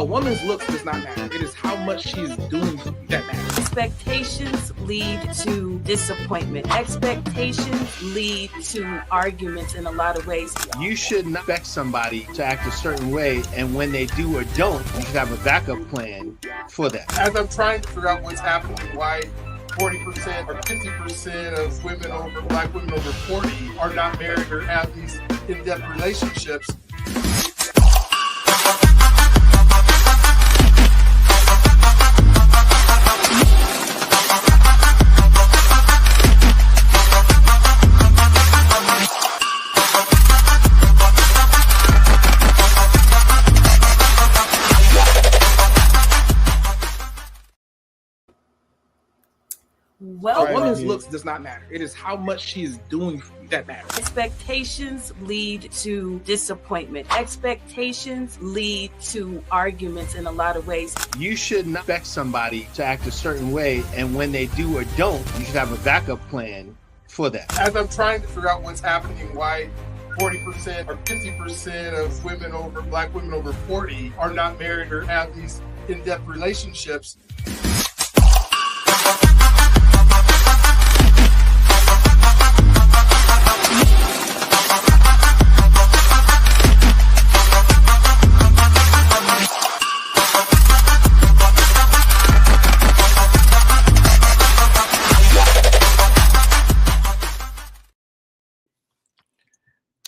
A woman's looks does not matter. It is how much she's doing for you that matters. Expectations lead to disappointment. Expectations lead to arguments in a lot of ways. You shouldn't expect somebody to act a certain way, and when they do or don't, you should have a backup plan for that. As I'm trying to figure out what's happening, why 40% or 50% of women over, Black women over 40 are not married or have these in-depth relationships. Well, a woman's looks does not matter. It is how much she is doing for you that matters. Expectations lead to disappointment. Expectations lead to arguments in a lot of ways. You shouldn't expect somebody to act a certain way, and when they do or don't, you should have a backup plan for that. As I'm trying to figure out what's happening, why 40% or 50% of women over, Black women over 40 are not married or have these in-depth relationships.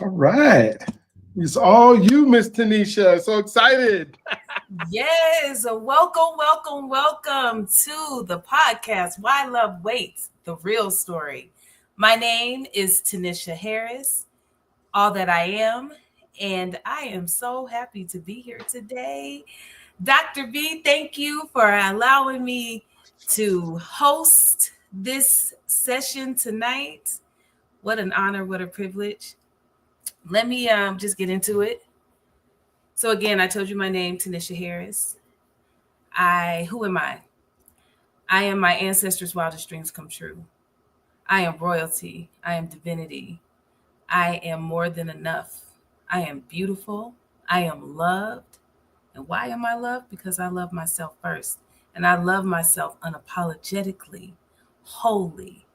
All right. It's all you, Miss Tanisha. So excited. Yes. Welcome to the podcast, Why Love Waits, the real story. My name is Tanisha Harris, all that I am, and I am so happy to be here today. Dr. B, thank you for allowing me to host this session tonight. What an honor, what a privilege. Let me just get into it. So again, I told you my name, Tanisha Harris. Who am I? I am my ancestors' wildest dreams come true. I am royalty. I am divinity. I am more than enough. I am beautiful. I am loved. And why am I loved? Because I love myself first. And I love myself unapologetically, wholly,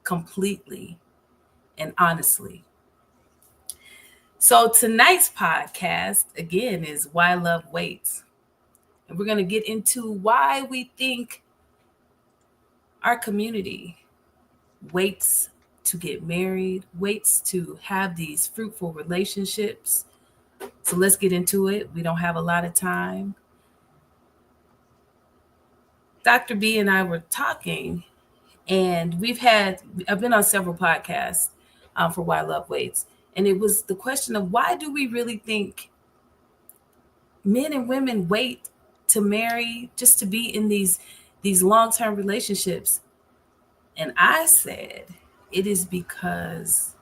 completely, and honestly. So tonight's podcast, again, is Why Love Waits. And we're going to get into why we think our community waits to get married, waits to have these fruitful relationships. So let's get into it. We don't have a lot of time. Dr. B and I were talking, and I've been on several podcasts for Why Love Waits. And it was the question of, why do we really think men and women wait to marry, just to be in these long-term relationships? And I said, it is because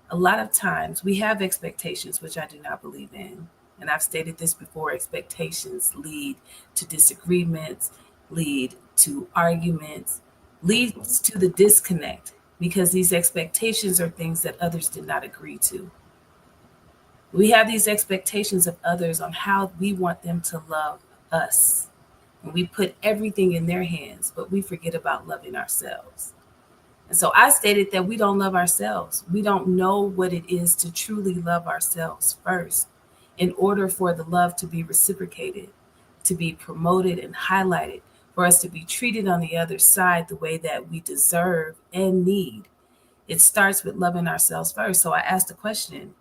a lot of times we have expectations, which I do not believe in. And I've stated this before, expectations lead to disagreements, lead to arguments, leads to the disconnect. Because these expectations are things that others did not agree to. We have these expectations of others on how we want them to love us. And we put everything in their hands, but we forget about loving ourselves. And so I stated that we don't love ourselves. We don't know what it is to truly love ourselves first, in order for the love to be reciprocated, to be promoted and highlighted, for us to be treated on the other side the way that we deserve and need. It starts with loving ourselves first. So I asked the question,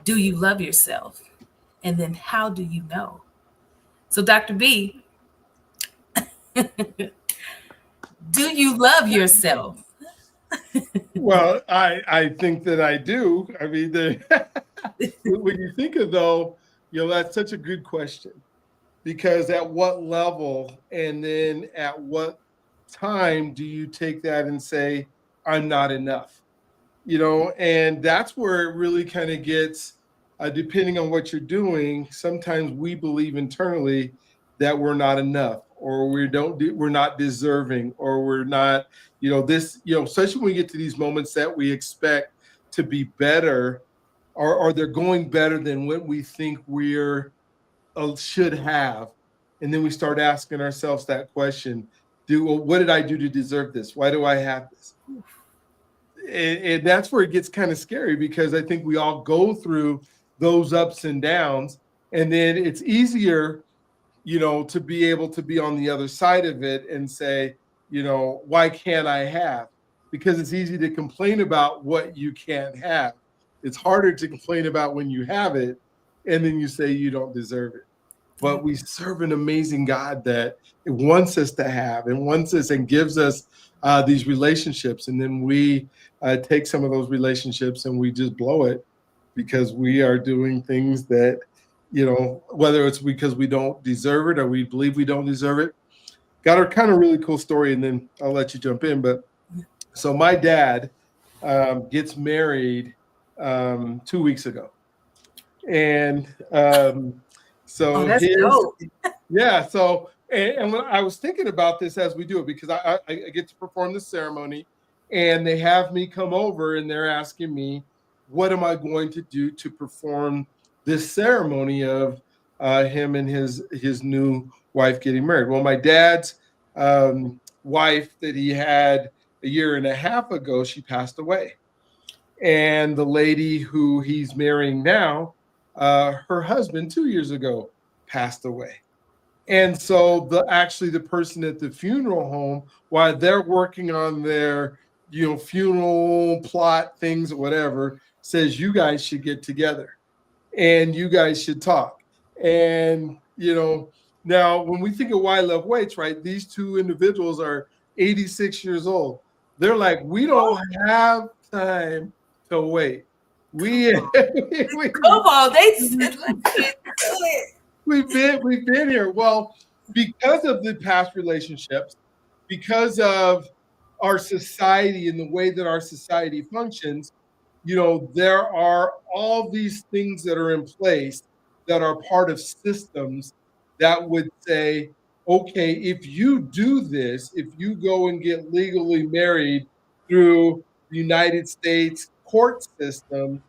do you love yourself? And then how do you know? So Dr. B, do you love yourself? Well, I think that I do. I mean, when you think of that's such a good question. Because at what level and then at what time do you take that and say, I'm not enough? And that's where it really kind of gets, depending on what you're doing, sometimes we believe internally that we're not enough, or we're not deserving, or we're not, especially when we get to these moments that we expect to be better, or they're going better than what we think we're should have. And then we start asking ourselves that question, what did I do to deserve this? Why do I have this? And that's where it gets kind of scary, because I think we all go through those ups and downs, and then it's easier, to be able to be on the other side of it and say, why can't I have? Because it's easy to complain about what you can't have. It's harder to complain about when you have it, and then you say you don't deserve it. But we serve an amazing God that wants us to have and wants us and gives us these relationships. And then we take some of those relationships and we just blow it because we are doing things that, whether it's because we don't deserve it or we believe we don't deserve it. Got a kind of really cool story, and then I'll let you jump in. But so my dad gets married 2 weeks ago. And so that's dope. Yeah. So, and when I was thinking about this as we do it, because I get to perform the ceremony, and they have me come over and they're asking me, what am I going to do to perform this ceremony of him and his new wife getting married? Well, my dad's wife that he had a year and a half ago, she passed away. And the lady who he's marrying now, her husband 2 years ago passed away. And so the person at the funeral home, while they're working on their, funeral plot things or whatever, says you guys should get together and you guys should talk. And, now when we think of Why Love Waits, right, these two individuals are 86 years old. They're like, we don't have time to wait. Come on, they said, let's get to it. We've been here. Well, because of the past relationships, because of our society and the way that our society functions, there are all these things that are in place that are part of systems that would say, okay, if you do this, if you go and get legally married through the United States court system,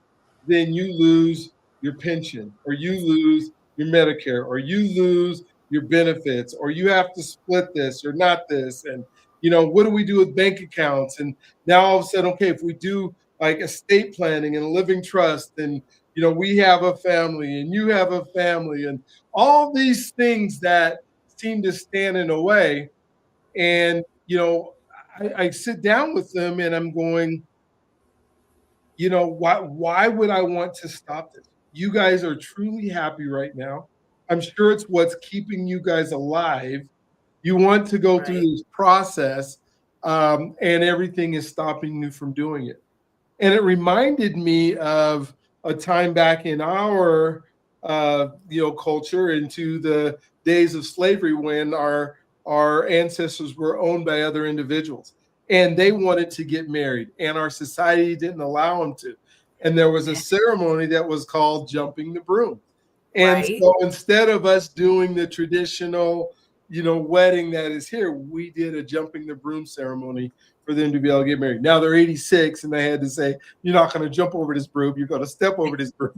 then you lose your pension, or you lose your Medicare, or you lose your benefits, or you have to split this or not this. And, what do we do with bank accounts? And now all of a sudden, okay, if we do like estate planning and a living trust, and, we have a family and you have a family, and all these things that seem to stand in the way. And, I sit down with them and I'm going, why would I want to stop this? You guys are truly happy right now. I'm sure it's what's keeping you guys alive. You want to go through this process, and everything is stopping you from doing it. And it reminded me of a time back in our, culture, into the days of slavery, when our ancestors were owned by other individuals. And they wanted to get married, and our society didn't allow them to. And there was a ceremony that was called jumping the broom. And so instead of us doing the traditional, wedding that is here, we did a jumping the broom ceremony for them to be able to get married. Now they're 86, and they had to say, you're not going to jump over this broom. You're going to step over this broom.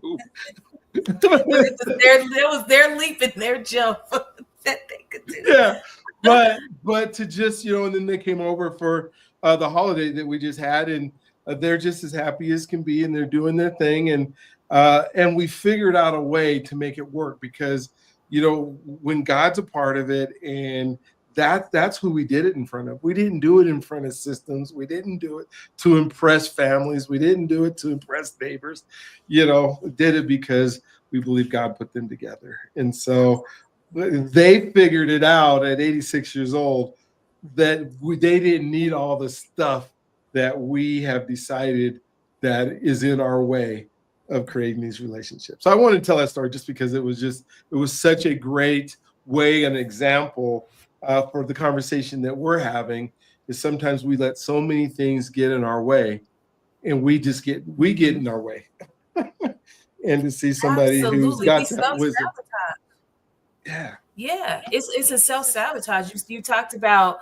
It was their leap and their jump that they could do. Yeah. But to just, and then they came over for the holiday that we just had, and they're just as happy as can be, and they're doing their thing. And we figured out a way to make it work, because, when God's a part of it, and that's who we did it in front of. We didn't do it in front of systems. We didn't do it to impress families. We didn't do it to impress neighbors. We did it because we believe God put them together. And so they figured it out at 86 years old that they didn't need all the stuff that we have decided that is in our way of creating these relationships. So I wanted to tell that story just because it was such a great way, an example for the conversation that we're having. Is sometimes we let so many things get in our way, and we get in our way. And to see somebody who's got that wisdom. Yeah, it's a self-sabotage. You talked about,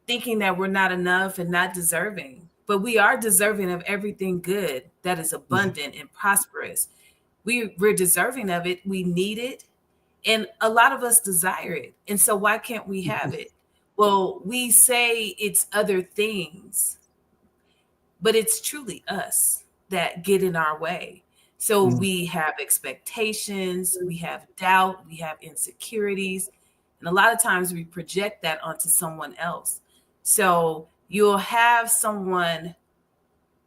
thinking that we're not enough and not deserving, but we are deserving of everything good that is abundant and prosperous. we're deserving of it. We need it. And a lot of us desire it. And so why can't we have it? Well, we say it's other things, but it's truly us that get in our way. So we have expectations, we have doubt, we have insecurities, and a lot of times we project that onto someone else. So you'll have someone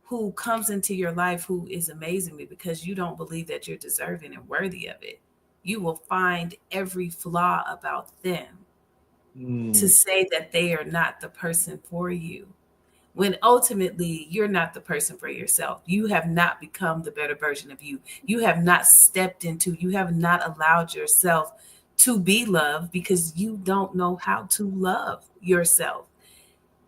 who comes into your life who is amazing because you don't believe that you're deserving and worthy of it. You will find every flaw about them to say that they are not the person for you, when ultimately you're not the person for yourself. You have not become the better version of you. You have not stepped into, you have not allowed yourself to be loved because you don't know how to love yourself.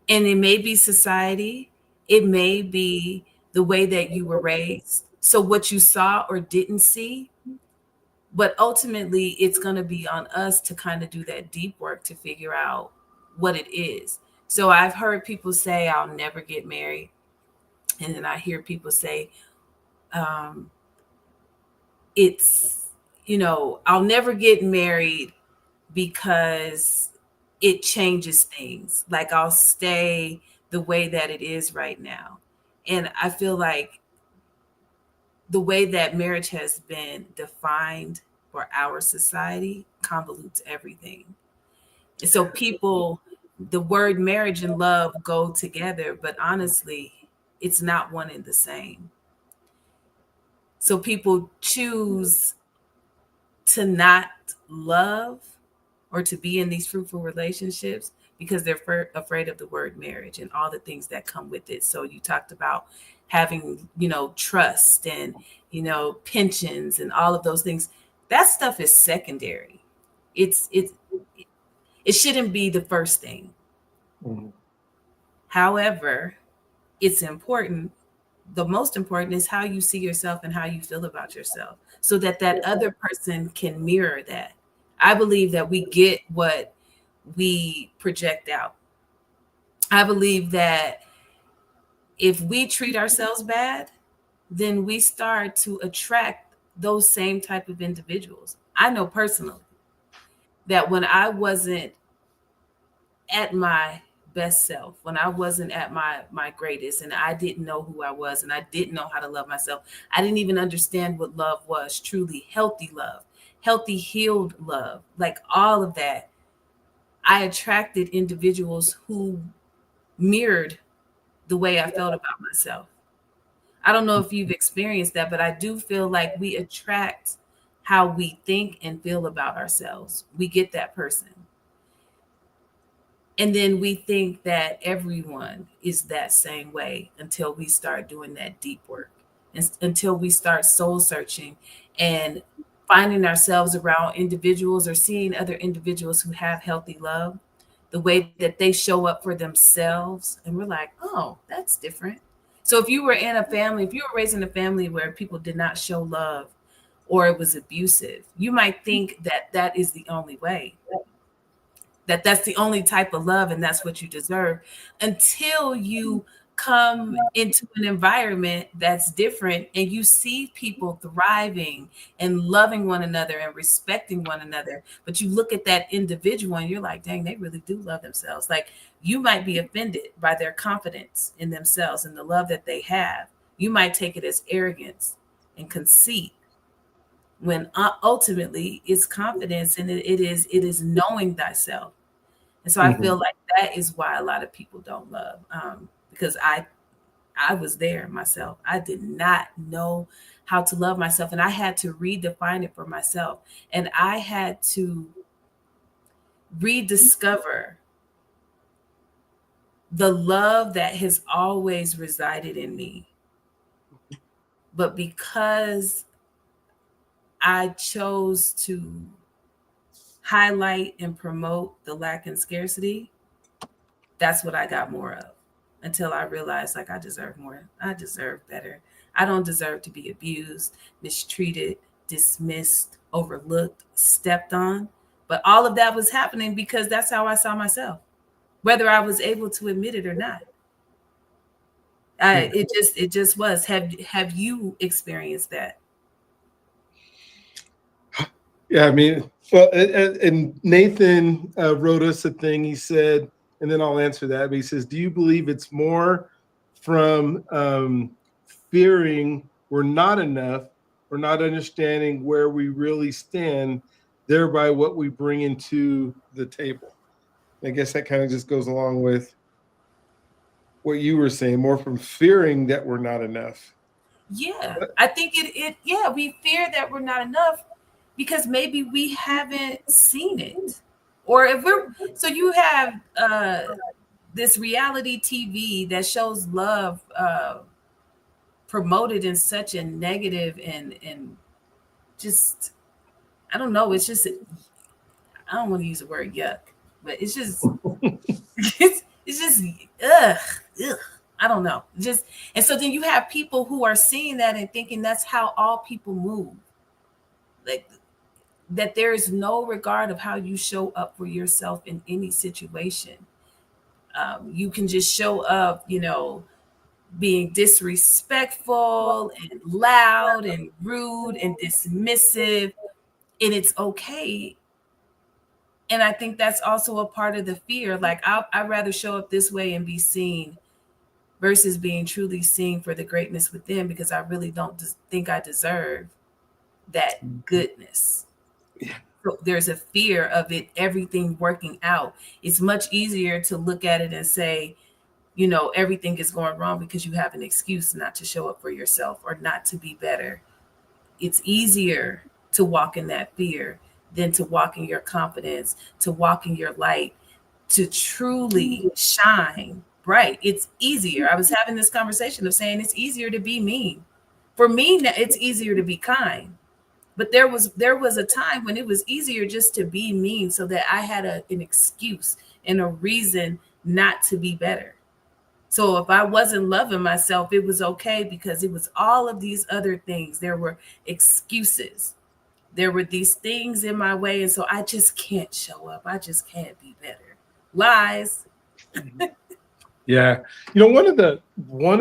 And it may be society, it may be the way that you were raised. So what you saw or didn't see, but ultimately it's going to be on us to kind of do that deep work to figure out what it is. So I've heard people say, I'll never get married. And then I hear people say, it's, I'll never get married because it changes things. Like I'll stay the way that it is right now. And I feel like the way that marriage has been defined for our society convolutes everything. And so the word marriage and love go together, but honestly, it's not one and the same. So people choose to not love or to be in these fruitful relationships because they're afraid of the word marriage and all the things that come with it. So you talked about having, trust and, pensions and all of those things. That stuff is secondary. It shouldn't be the first thing. However, it's important. The most important is how you see yourself and how you feel about yourself so that other person can mirror that. I believe that we get what we project out. I believe that if we treat ourselves bad, then we start to attract those same type of individuals. I know personally that when I wasn't at my best self, when I wasn't at my greatest, and I didn't know who I was, and I didn't know how to love myself, I didn't even understand what love was, truly healthy love, healthy, healed love, like all of that. I attracted individuals who mirrored the way I felt about myself. I don't know if you've experienced that, but I do feel like we attract how we think and feel about ourselves. We get that person. And then we think that everyone is that same way until we start doing that deep work, until we start soul searching and finding ourselves around individuals or seeing other individuals who have healthy love, the way that they show up for themselves. And we're like, oh, that's different. So if you were raised in a family where people did not show love or it was abusive, you might think that that is the only way. That's the only type of love and that's what you deserve, until you come into an environment that's different and you see people thriving and loving one another and respecting one another. But you look at that individual and you're like, dang, they really do love themselves. Like you might be offended by their confidence in themselves and the love that they have. You might take it as arrogance and conceit, when ultimately it's confidence and it is knowing thyself. And so I feel like that is why a lot of people don't love, because I was there myself. I did not know how to love myself, and I had to redefine it for myself. And I had to rediscover the love that has always resided in me. But because I chose to highlight and promote the lack and scarcity, that's what I got more of, until I realized like I deserve more. I deserve better. I don't deserve to be abused, mistreated, dismissed, overlooked, stepped on. But all of that was happening because that's how I saw myself, whether I was able to admit it or not. It just was. Have you experienced that? Yeah, I mean, well, and Nathan wrote us a thing. He said, and then I'll answer that. But he says, "Do you believe it's more from fearing we're not enough, or not understanding where we really stand, thereby what we bring into the table?" I guess that kind of just goes along with what you were saying, more from fearing that we're not enough. Yeah, I think yeah, we fear that we're not enough because maybe we haven't seen it. Or if we're, so you have this reality TV that shows love promoted in such a negative and just, I don't know, it's just, I don't want to use the word yuck, but it's just it's just ugh. I don't know. Just, and so then you have people who are seeing that and thinking that's how all people move. Like that there is no regard of how you show up for yourself in any situation. You can just show up, you know, being disrespectful and loud and rude and dismissive, and it's okay. And I think that's also a part of the fear. Like I'd rather show up this way and be seen versus being truly seen for the greatness within, because I really don't think I deserve that goodness. Yeah. So there's a fear of it, everything working out. It's much easier to look at it and say, you know, everything is going wrong because you have an excuse not to show up for yourself or not to be better. It's easier to walk in that fear than to walk in your confidence, to walk in your light, to truly shine bright. It's easier. I was having this conversation of saying it's easier to be mean. For me, it's easier to be kind. But there was a time when it was easier just to be mean so that I had an excuse and a reason not to be better. So if I wasn't loving myself, it was okay because it was all of these other things. There were excuses. There were these things in my way. And so I just can't show up. I just can't be better. Lies. Yeah. You know, one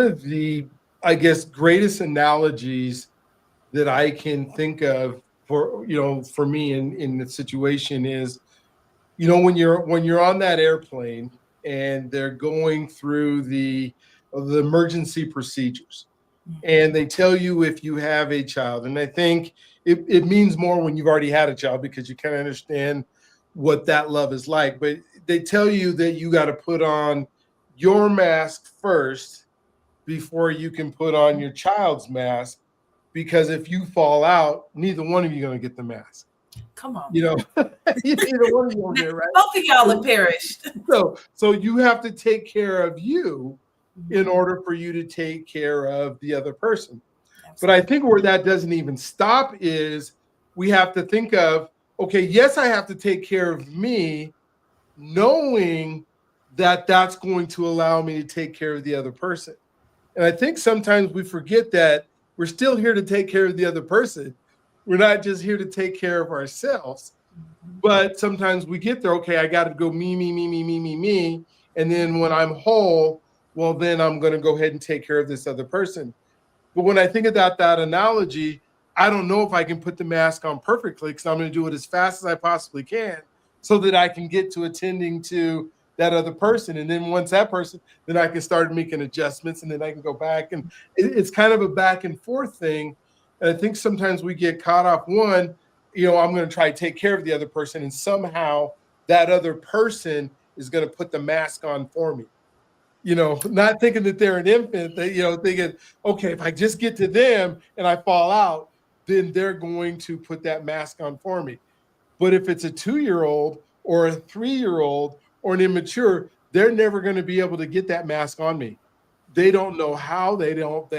of the I guess greatest analogies that I can think of for, you know, for me in the situation is, you know, when you're on that airplane and they're going through the emergency procedures and they tell you if you have a child, and I think it means more when you've already had a child because you kind of understand what that love is like, but they tell you that you got to put on your mask first before you can put on your child's mask, because if you fall out, neither one of you are going to get the mask. Come on. You know, neither one of you will get it, right? Both of y'all have perished. So you have to take care of you in order for you to take care of the other person. Absolutely. But I think where that doesn't even stop is we have to think of, okay, yes, I have to take care of me, knowing that that's going to allow me to take care of the other person. And I think sometimes we forget that we're still here to take care of the other person. We're not just here to take care of ourselves. But sometimes we get there, okay, I got to go me. And then when I'm whole, well, then I'm going to go ahead and take care of this other person. But when I think about that analogy, I don't know if I can put the mask on perfectly because I'm going to do it as fast as I possibly can so that I can get to attending to that other person. And then once that person, then I can start making adjustments and then I can go back. And it's kind of a back and forth thing. And I think sometimes we get caught up one, you know, I'm going to try to take care of the other person. And somehow that other person is going to put the mask on for me. You know, not thinking that they're an infant, that, you know, thinking, okay, if I just get to them and I fall out, then they're going to put that mask on for me. But if it's a 2-year-old or a 3-year-old or an immature, they're never going to be able to get that mask on me. They don't know how, they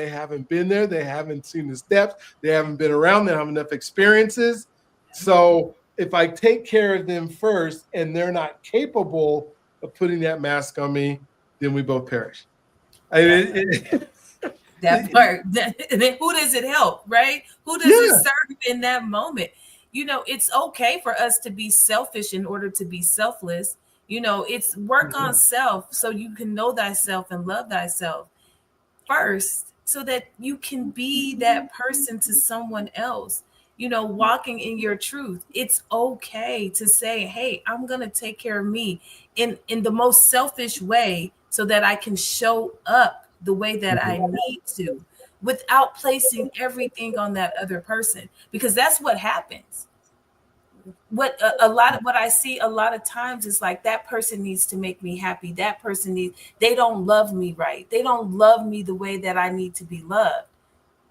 haven't been there. They haven't seen the steps. They haven't been around. They don't have enough experiences. So if I take care of them first and they're not capable of putting that mask on me, then we both perish. That part. Who does it help, right? Who does it serve in that moment? You know, it's okay for us to be selfish in order to be selfless. You know, it's work on self so you can know thyself and love thyself first so that you can be that person to someone else. walking in your truth. It's okay to say, hey, I'm going to take care of me in the most selfish way so that I can show up the way that I need to without placing everything on that other person, because that's what happens. What a lot of what I see a lot of times is like, that person needs to make me happy. That person they don't love me right. They don't love me the way that I need to be loved.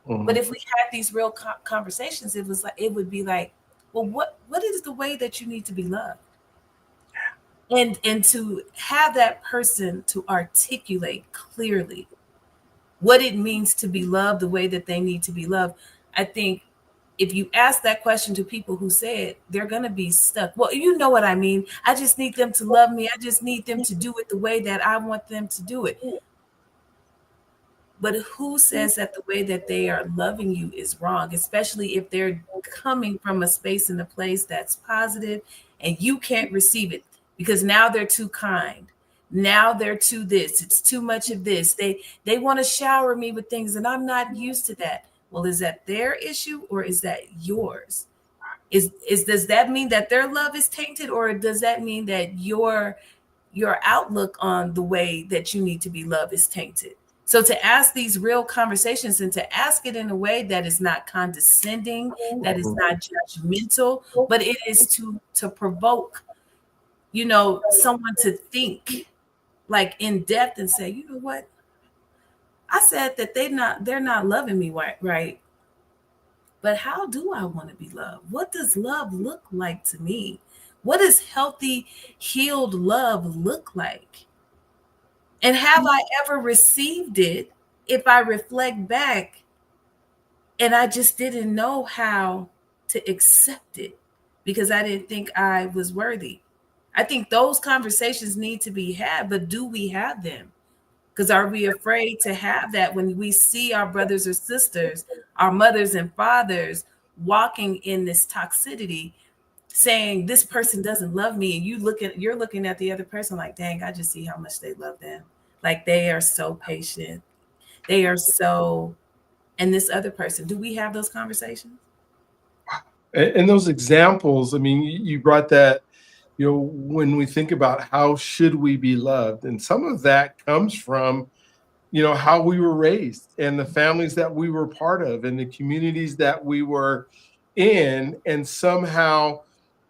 But if we had these real conversations, it would be like, well, what is the way that you need to be loved? And to have that person to articulate clearly what it means to be loved the way that they need to be loved. I think if you ask that question to people who say it, they're going to be stuck. Well, you know what I mean? I just need them to love me. I just need them to do it the way that I want them to do it. But who says that the way that they are loving you is wrong, especially if they're coming from a space and a place that's positive and you can't receive it because now they're too kind. Now they're too this. It's too much of this. They want to shower me with things and I'm not used to that. Well, is that their issue or is that yours? Does that mean that their love is tainted, or does that mean that your outlook on the way that you need to be loved is tainted? So to ask these real conversations and to ask it in a way that is not condescending, that is not judgmental, but it is to provoke, someone to think like in depth and say, you know what? I said that they're not loving me right. But how do I want to be loved? What does love look like to me? What does healthy, healed love look like? And have I ever received it if I reflect back and I just didn't know how to accept it because I didn't think I was worthy? I think those conversations need to be had, but do we have them? Because are we afraid to have that when we see our brothers or sisters, our mothers and fathers walking in this toxicity, saying this person doesn't love me, and you're looking at the other person like, dang, I just see how much they love them. Like they are so patient. They are so, and this other person, do we have those conversations? And those examples, I mean, you brought that, when we think about how should we be loved, and some of that comes from, how we were raised and the families that we were part of and the communities that we were in. And somehow,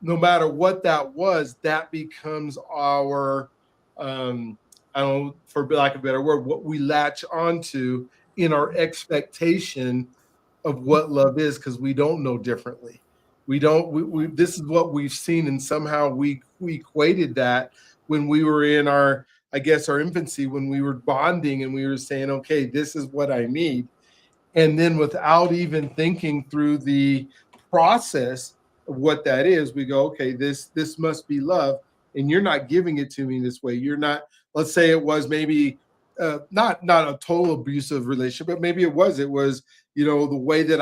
no matter what that was, that becomes our, I don't know, for lack of a better word, what we latch onto in our expectation of what love is, because we don't know differently. We don't, this is what we've seen. And somehow we equated that when we were in our, I guess, our infancy, when we were bonding and we were saying, okay, this is what I need. And then without even thinking through the process of what that is, we go, okay, this must be love. And you're not giving it to me this way. You're not, let's say it was maybe not a total abusive relationship, but maybe it was, the way that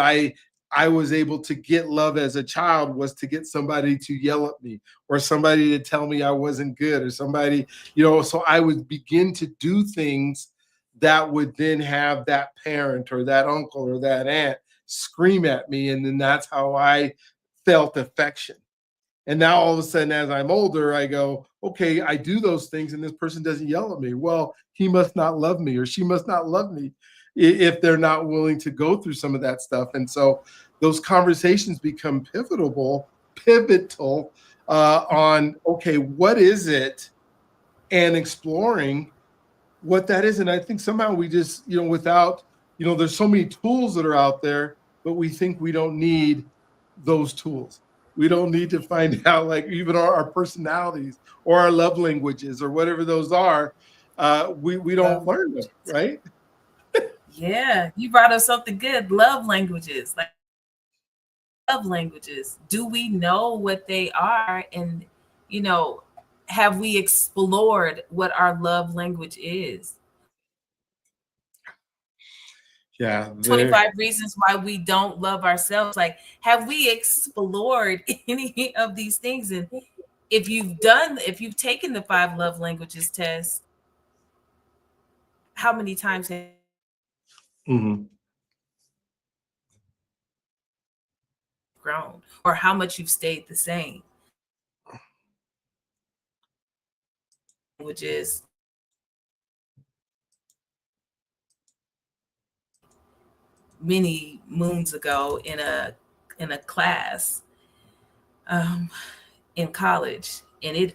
I was able to get love as a child was to get somebody to yell at me or somebody to tell me I wasn't good or somebody, so I would begin to do things that would then have that parent or that uncle or that aunt scream at me. And then that's how I felt affection. And now all of a sudden, as I'm older, I go, okay, I do those things and this person doesn't yell at me. Well, he must not love me or she must not love me if they're not willing to go through some of that stuff. And so those conversations become pivotal on, okay, what is it? And exploring what that is. And I think somehow we just, without, there's so many tools that are out there, but we think we don't need those tools. We don't need to find out, like, even our personalities or our love languages or whatever those are. We don't learn them, right? Yeah, you brought up something good. Love languages. Like, love languages. Do we know what they are? And, have we explored what our love language is? Yeah. 25 reasons why we don't love ourselves. Like, have we explored any of these things? And if you've taken the 5 love languages test, how many times grown or how much you've stayed the same. Which is many moons ago in a class in college, and it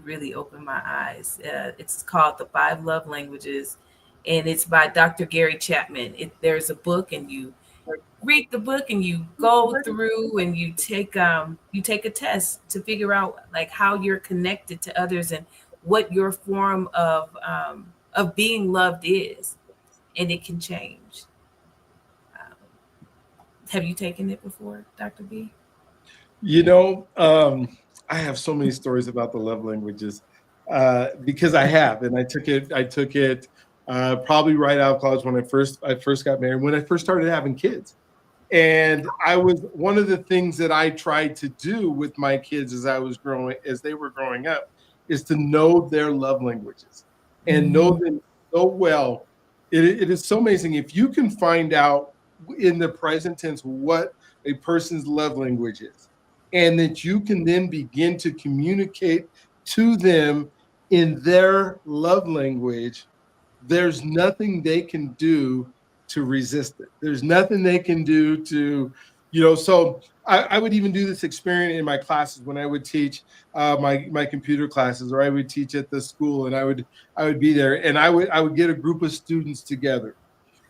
really opened my eyes. It's called The 5 Love Languages, and it's by Dr. Gary Chapman. There's a book, and you read the book, and you go through, and you take a test to figure out like how you're connected to others and what your form of being loved is, and it can change. Have you taken it before, Dr. B? I have so many stories about the love languages because I have, and I took it probably right out of college when I first got married, when I first started having kids. And one of the things that I tried to do with my kids as they were growing up, is to know their love languages and know them so well. It is so amazing if you can find out in the present tense what a person's love language is, and that you can then begin to communicate to them in their love language. There's nothing they can do to resist it. There's nothing they can do to, so I would even do this experiment in my classes when I would teach my computer classes, or I would teach at the school, and I would be there, and I would get a group of students together,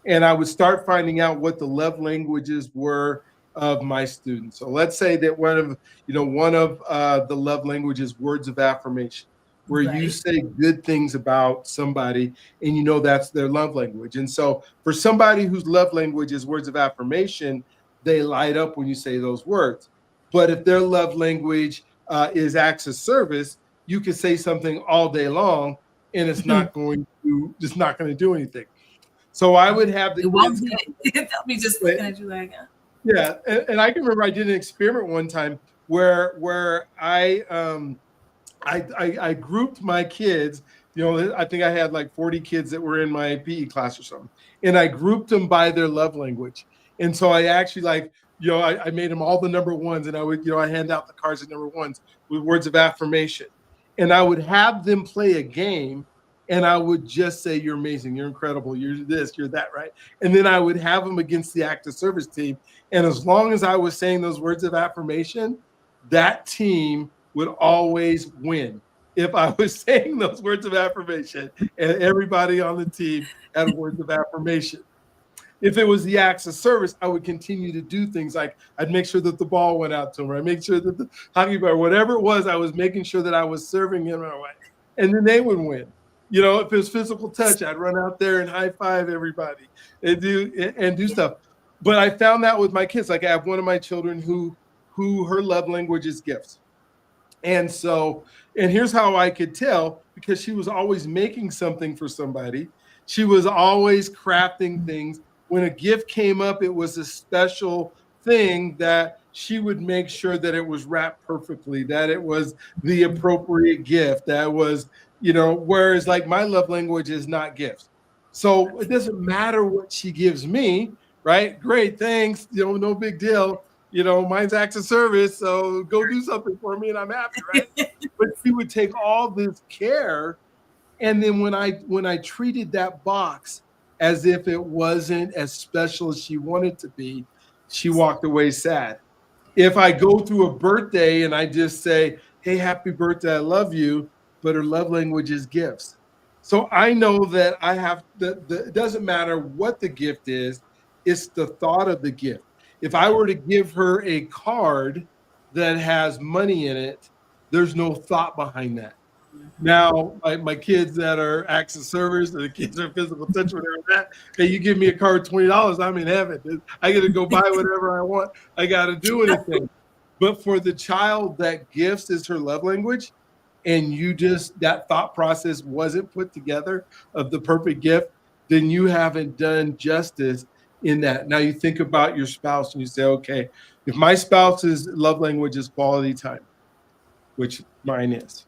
and I would start finding out what the love languages were of my students. So let's say that one of the love languages, words of affirmation, where you say good things about somebody, and that's their love language. And so for somebody whose love language is words of affirmation, they light up when you say those words. But if their love language is acts of service, you can say something all day long, and it's not going to do anything. So I would have the kids they'll be just looking at you like, yeah. And I can remember I did an experiment one time where I grouped my kids. I think I had like 40 kids that were in my PE class or something, and I grouped them by their love language. And so I actually I made them all the number ones, and I would, I hand out the cards of number ones with words of affirmation, and I would have them play a game. And I would just say, you're amazing, you're incredible, you're this, you're that, right? And then I would have them against the active service team. And as long as I was saying those words of affirmation, that team would always win. If I was saying those words of affirmation and everybody on the team had words of affirmation. If it was the acts of service, I would continue to do things like I'd make sure that the ball went out to him, or I'd make sure that the hockey ball, whatever it was, I was making sure that I was serving him in a way. And then they would win. If it was physical touch, I'd run out there and high five everybody and do stuff. But I found that with my kids. Like I have one of my children who her love language is gifts. And here's how I could tell, because she was always making something for somebody. She was always crafting things. When a gift came up, it was a special thing that she would make sure that it was wrapped perfectly, that it was the appropriate gift, that was, whereas like my love language is not gifts. So it doesn't matter what she gives me, right? Great, thanks. No big deal. Mine's acts of service. So go do something for me and I'm happy, right? But she would take all this care. And then when I treated that box as if it wasn't as special as she wanted to be, she walked away sad. If I go through a birthday and I just say, hey, happy birthday, I love you, but her love language is gifts. So I know that I have it doesn't matter what the gift is, it's the thought of the gift. If I were to give her a card that has money in it, there's no thought behind that. Now, my kids that are acts of service, or the kids that are physical touch, whatever that, hey, you give me a card, $20, I'm in heaven. I get to go buy whatever I want. I got to do anything. But for the child that gifts is her love language, and that thought process wasn't put together of the perfect gift, then you haven't done justice in that. Now you think about your spouse and you say, okay, if my spouse's love language is quality time, which mine is,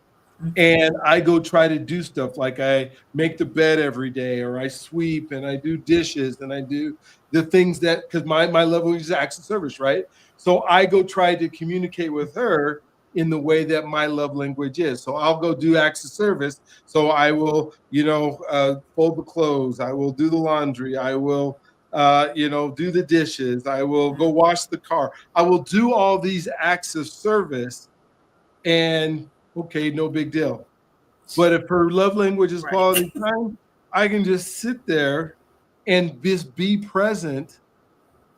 And I go try to do stuff like I make the bed every day, or I sweep and I do dishes and I do the things that, because my level is acts of service, right? So I go try to communicate with her in the way that my love language is. So I'll go do acts of service. So I will, fold the clothes. I will do the laundry. I will, do the dishes. I will go wash the car. I will do all these acts of service, and okay, no big deal. But if her love language is quality time, I can just sit there and just be present.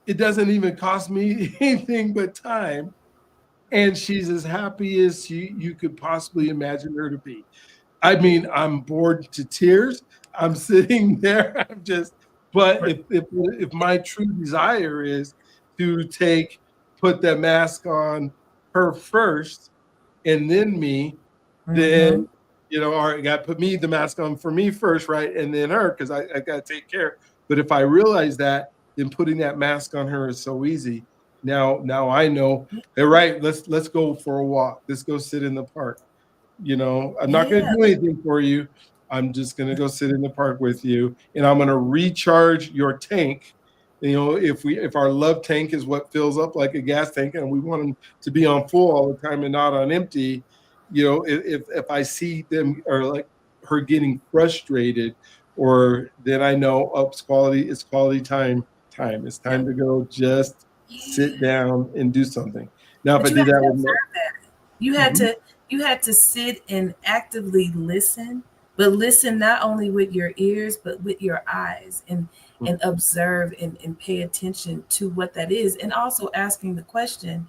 It doesn't even cost me anything but time. And she's as happy as you could possibly imagine her to be. I mean, I'm bored to tears. I'm sitting there. I'm just, but if my true desire is to put that mask on her first and then me, then, all right, got to put me the mask on for me first, right? And then her, because I got to take care. But if I realize that, then putting that mask on her is so easy. Now I know, all right, let's go for a walk. Let's go sit in the park. I'm not going to do anything for you. I'm just going to go sit in the park with you, and I'm going to recharge your tank. If our love tank is what fills up like a gas tank, and we want them to be on full all the time and not on empty, if I see them or like her getting frustrated, or then I know it's quality time. It's time to go just sit down and do something. Now, if I did that with you had to sit and actively listen, but listen not only with your ears, but with your eyes, and observe and pay attention to what that is, and also asking the question.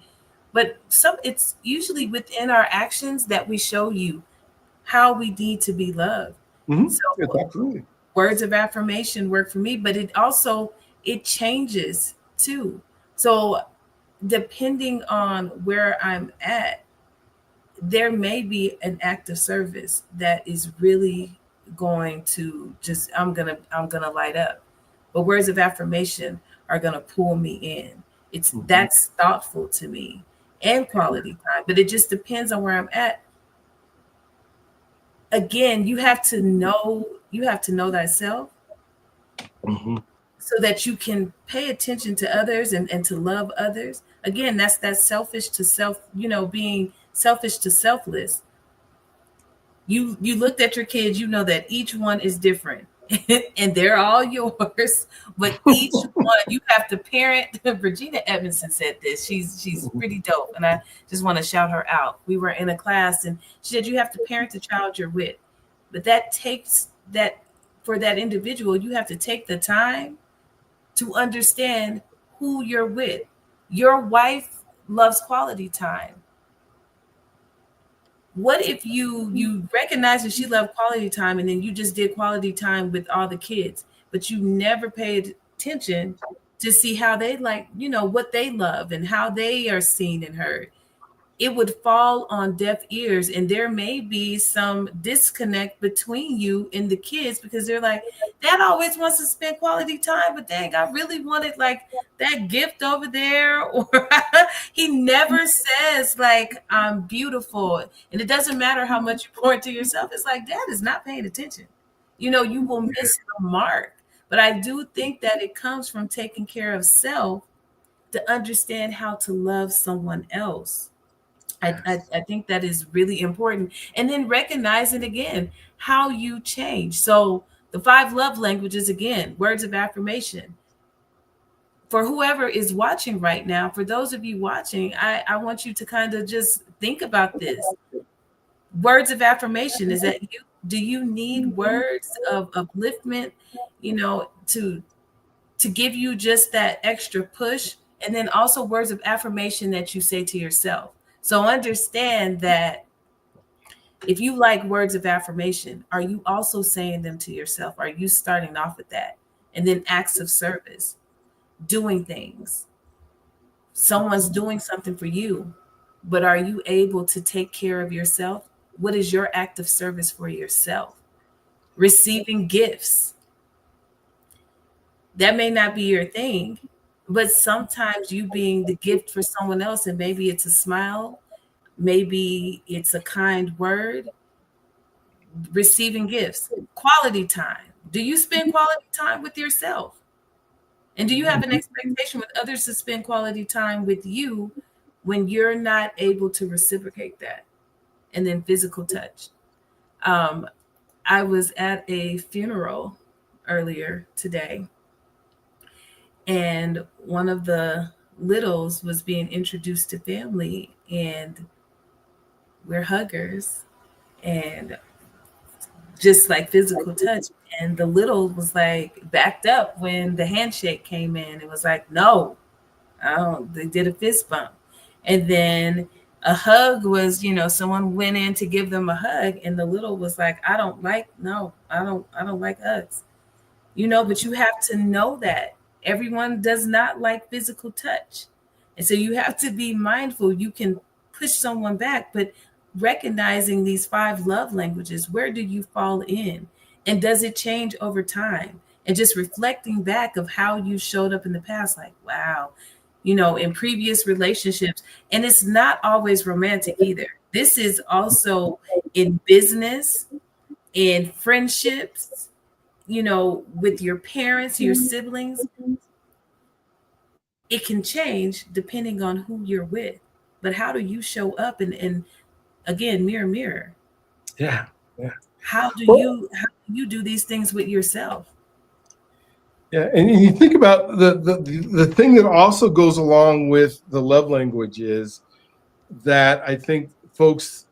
But it's usually within our actions that we show you how we need to be loved. So absolutely. Words of affirmation work for me, but it changes too. So depending on where I'm at, there may be an act of service that is really going to just, I'm gonna light up. But words of affirmation are gonna pull me in. That's thoughtful to me, and quality time. But it just depends on where I'm at. Again, you have to know thyself, so that you can pay attention to others and to love others. Again, that's selfish to self, being selfish to selfless. You looked at your kids, you know that each one is different and they're all yours, but each one you have to parent. Regina Edmondson said this. She's pretty dope, and I just want to shout her out. We were in a class and she said you have to parent the child you're with, but that takes that, for that individual, you have to take the time to understand who you're with. Your wife loves quality time. What if you recognize that she loved quality time, and then you just did quality time with all the kids, but you never paid attention to see how they what they love and how they are seen and heard? It would fall on deaf ears, and there may be some disconnect between you and the kids, because they're like, Dad always wants to spend quality time, but dang, I really wanted like that gift over there, or he never says like, I'm beautiful. And it doesn't matter how much you pour into yourself. It's like, Dad is not paying attention. You will miss the mark. But I do think that it comes from taking care of self to understand how to love someone else. I think that is really important. And then recognizing again how you change. So the 5 love languages, again, words of affirmation. For whoever is watching right now, for those of you watching, I want you to kind of just think about this. Words of affirmation, is that you? Do you need words of upliftment, to give you just that extra push? And then also words of affirmation that you say to yourself. So understand that if you like words of affirmation, are you also saying them to yourself? Are you starting off with that? And then acts of service, doing things. Someone's doing something for you, but are you able to take care of yourself? What is your act of service for yourself? Receiving gifts. That may not be your thing, but sometimes you being the gift for someone else, and maybe it's a smile, maybe it's a kind word, receiving gifts, quality time. Do you spend quality time with yourself? And do you have an expectation with others to spend quality time with you when you're not able to reciprocate that? And then physical touch. I was at a funeral earlier today, and one of the littles was being introduced to family, and we're huggers, and just like physical touch. And the little was like backed up when the handshake came in. It was like, no, I don't. They did a fist bump. And then a hug was, someone went in to give them a hug, and the little was like, I don't like hugs. But you have to know that everyone does not like physical touch. And so you have to be mindful. You can push someone back, but recognizing these 5 love languages, where do you fall in? And does it change over time? And just reflecting back of how you showed up in the past, like, wow, in previous relationships. And it's not always romantic either. This is also in business, in friendships, with your parents, your siblings. It can change depending on who you're with. But how do you show up? And again, mirror. Yeah. How do you do these things with yourself? Yeah, and you think about the thing that also goes along with the love language is that I think folks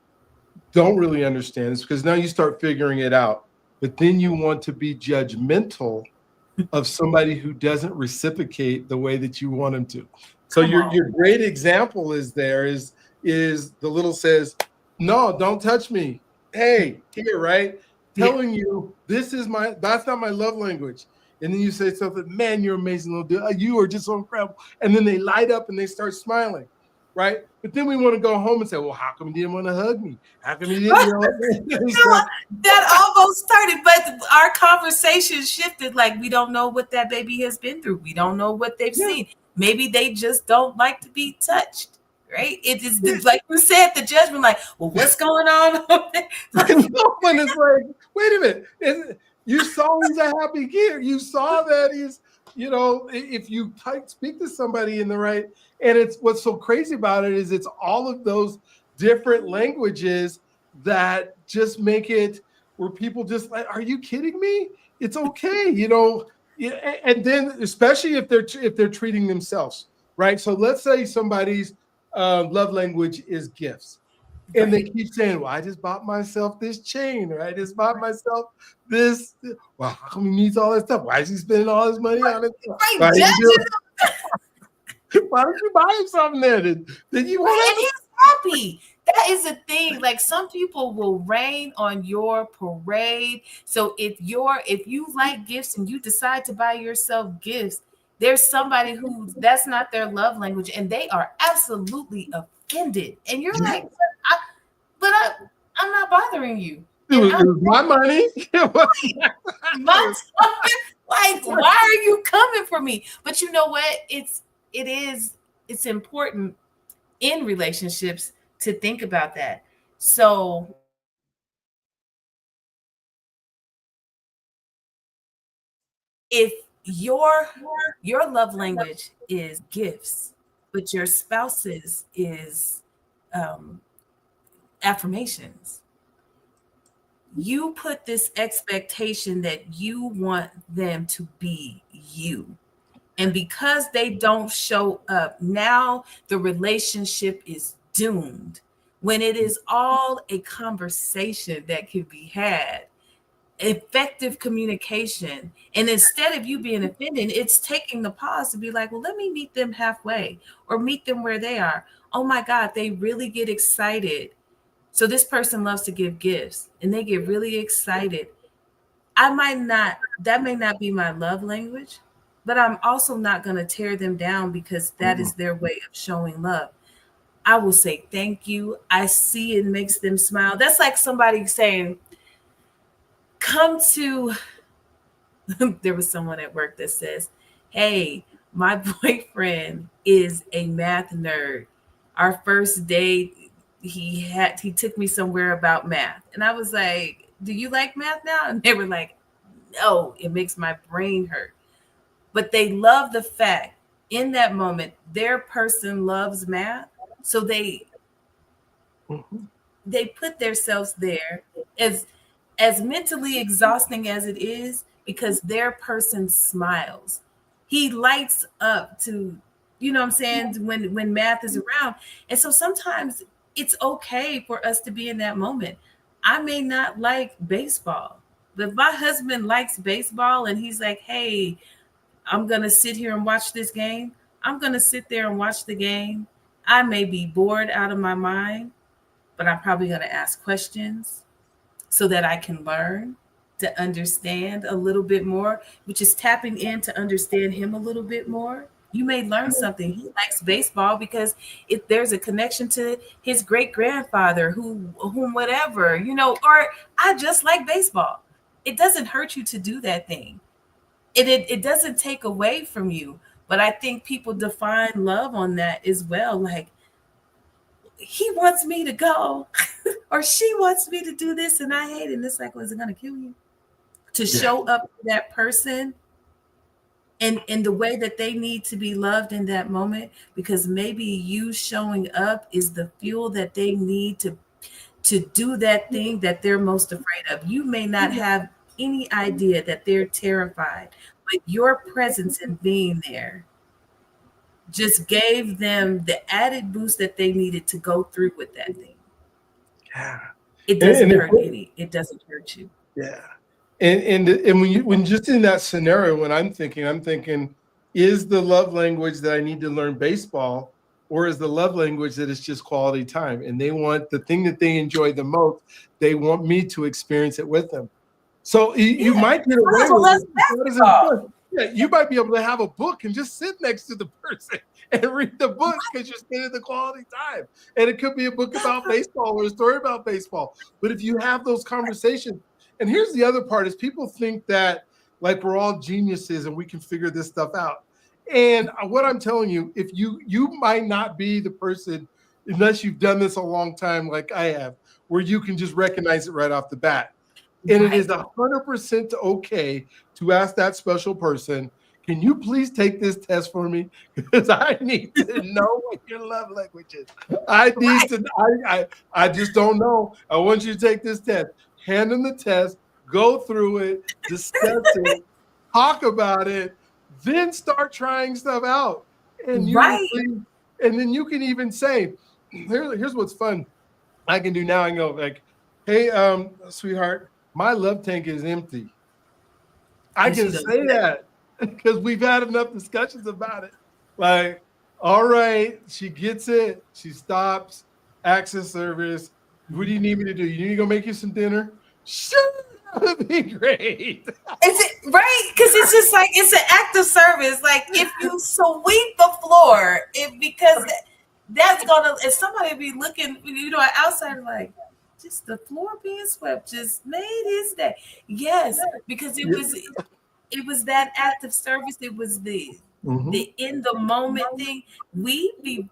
don't really understand this, because now you start figuring it out, but then you want to be judgmental of somebody who doesn't reciprocate the way that you want them to. So your great example is the little says, no, don't touch me. Hey, here, right? Telling you that's not my love language. And then you say something, man, you're amazing, little dude. You are just so incredible. And then they light up and they start smiling, right? But then we want to go home and say, well, how come you didn't want to hug me? How come you didn't? That almost started, but our conversation shifted. Like, we don't know what that baby has been through. We don't know what they've seen. Maybe they just don't like to be touched. Right? It is like you said, the judgment, like, well, what's going on? Someone is like, wait a minute. You saw he's a happy kid. You saw that he's, if you speak to somebody in the right, and it's what's so crazy about it is it's all of those different languages that just make it where people just like, are you kidding me? It's okay, and then especially if they're treating themselves, right? So let's say somebody's love language is gifts. And they keep saying, well, I just bought myself this chain, or I just bought myself this. Well, how come he needs all that stuff? Why is he spending all his money on it? Why don't you buy him something then? Then you want and he's happy. That is a thing. Like, some people will rain on your parade. So if you like gifts and you decide to buy yourself gifts, there's somebody who that's not their love language, and they are absolutely offended. And you're like, I'm not bothering you. It was my money. My time. Like, why are you coming for me? But you know what? It's important in relationships to think about that. So if your love language is gifts, but your spouse's is affirmations, you put this expectation that you want them to be you. And because they don't show up, now the relationship is doomed. When it is all a conversation that can be had, effective communication. And instead of you being offended, it's taking the pause to be like, well, let me meet them halfway or meet them where they are. Oh my God, they really get excited. So this person loves to give gifts and they get really excited. That may not be my love language, but I'm also not going to tear them down because that is their way of showing love. I will say thank you. I see it makes them smile. That's like somebody saying, there was someone at work that says, hey, my boyfriend is a math nerd. Our first date, he took me somewhere about math. And I was like, do you like math now? And they were like, no, it makes my brain hurt. But they love the fact in that moment, their person loves math. So they put themselves there as mentally exhausting as it is, because their person smiles. He lights up to, you know what I'm saying, when math is around. And so sometimes it's okay for us to be in that moment. I may not like baseball, but if my husband likes baseball and he's like, hey, I'm going to sit here and watch this game, I'm going to sit there and watch the game. I may be bored out of my mind, but I'm probably going to ask questions so that I can learn to understand a little bit more, which is tapping in to understand him a little bit more. You may learn something. He likes baseball because if there's a connection to his great grandfather, whom whatever, you know, or I just like baseball. It doesn't hurt you to do that thing. It doesn't take away from you. But I think people define love on that as well. Like, he wants me to go or she wants me to do this and I hate it. And it's like, was it going to kill you? To show up for that person and in the way that they need to be loved in that moment, because maybe you showing up is the fuel that they need to do that thing that they're most afraid of. You may not have any idea that they're terrified, but your presence and being there just gave them the added boost that they needed to go through with that thing. Yeah. It doesn't hurt it doesn't hurt you. Yeah. And when just in that scenario, when I'm thinking, is the love language that I need to learn baseball, or is the love language that it's just quality time? And they want the thing that they enjoy the most, they want me to experience it with them. So you might get away with it. Yeah, you might be able to have a book and just sit next to the person and read the book because you're spending the quality time. And it could be a book about baseball or a story about baseball. But if you have those conversations, and here's the other part, is people think that like we're all geniuses and we can figure this stuff out. And what I'm telling you, if you might not be the person, unless you've done this a long time like I have, where you can just recognize it right off the bat. And it is 100% okay to ask that special person, can you please take this test for me? Because I need to know what your love language is. I need to, I just don't know. I want you to take this test. Hand them the test, go through it, discuss it, talk about it, then start trying stuff out. And and then you can even say, here's what's fun. I can do now. I can go like, hey, sweetheart, my love tank is empty. I can say that because we've had enough discussions about it. Like, all right, she gets it. She stops, access service. What do you need me to do? You need me to go make you some dinner? Sure, that would be great. Is it right? Because it's just like, it's an act of service. Like, if you sweep the floor, because that's gonna, if somebody be looking, you know, outside like, just the floor being swept just made his day. Yes, because it was that act of service. It was the in the moment thing. We be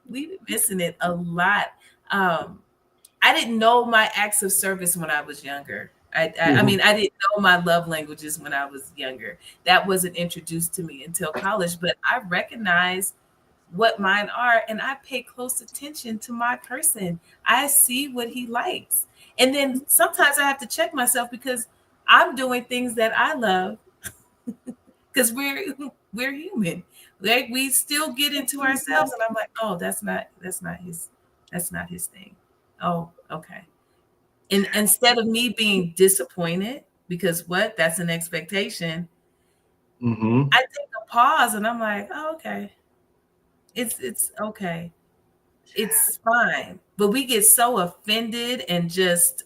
missing it a lot. I didn't know my acts of service when I was younger. I mean, I didn't know my love languages when I was younger. That wasn't introduced to me until college, but I recognized what mine are, and I pay close attention to my person. I see what he likes. And then sometimes I have to check myself because I'm doing things that I love because we're human. Like, we still get into ourselves, and I'm like, oh, that's not his thing. Oh, okay. And instead of me being disappointed because that's an expectation, I take a pause and I'm like, oh, okay. It's okay. It's fine. But we get so offended and just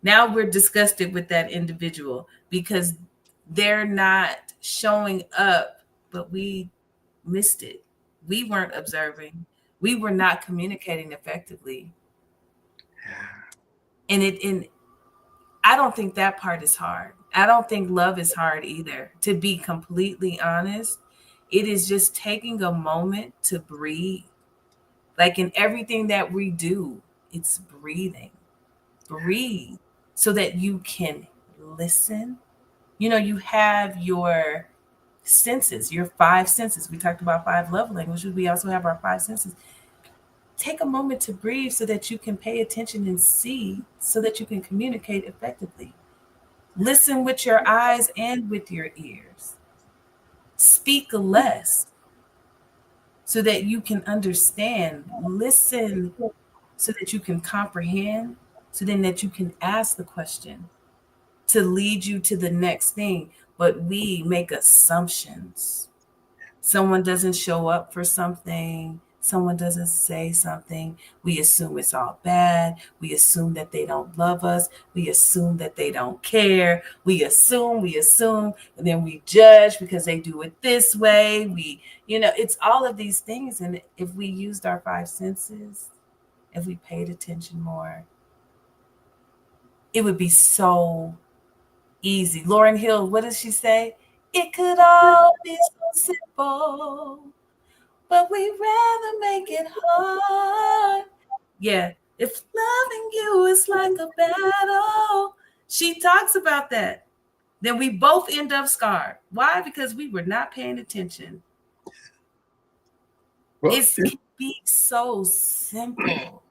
now we're disgusted with that individual because they're not showing up, but we missed it. We weren't observing. We were not communicating effectively. And I don't think that part is hard. I don't think love is hard either, to be completely honest. It is just taking a moment to breathe. Like in everything that we do, it's breathing. breathe so that you can listen. You know, you have your senses, your 5 senses. We talked about 5 love languages. We also have our 5 senses. Take a moment to breathe so that you can pay attention and see, so that you can communicate effectively. Listen with your eyes and with your ears. Speak less so that you can understand. Listen so that you can comprehend, so then that you can ask the question to lead you to the next thing. But we make assumptions. Someone doesn't show up for something, someone doesn't say something, we assume it's all bad. We assume that they don't love us. We assume that they don't care. We assume, and then we judge because they do it this way. It's all of these things. And if we used our 5 senses, if we paid attention more, it would be so easy. Lauryn Hill, what does she say? It could all be so simple, but we'd rather make it hard. Yeah, if loving you is like a battle, she talks about that. Then we both end up scarred. Why? Because we were not paying attention. Well, It can be so simple.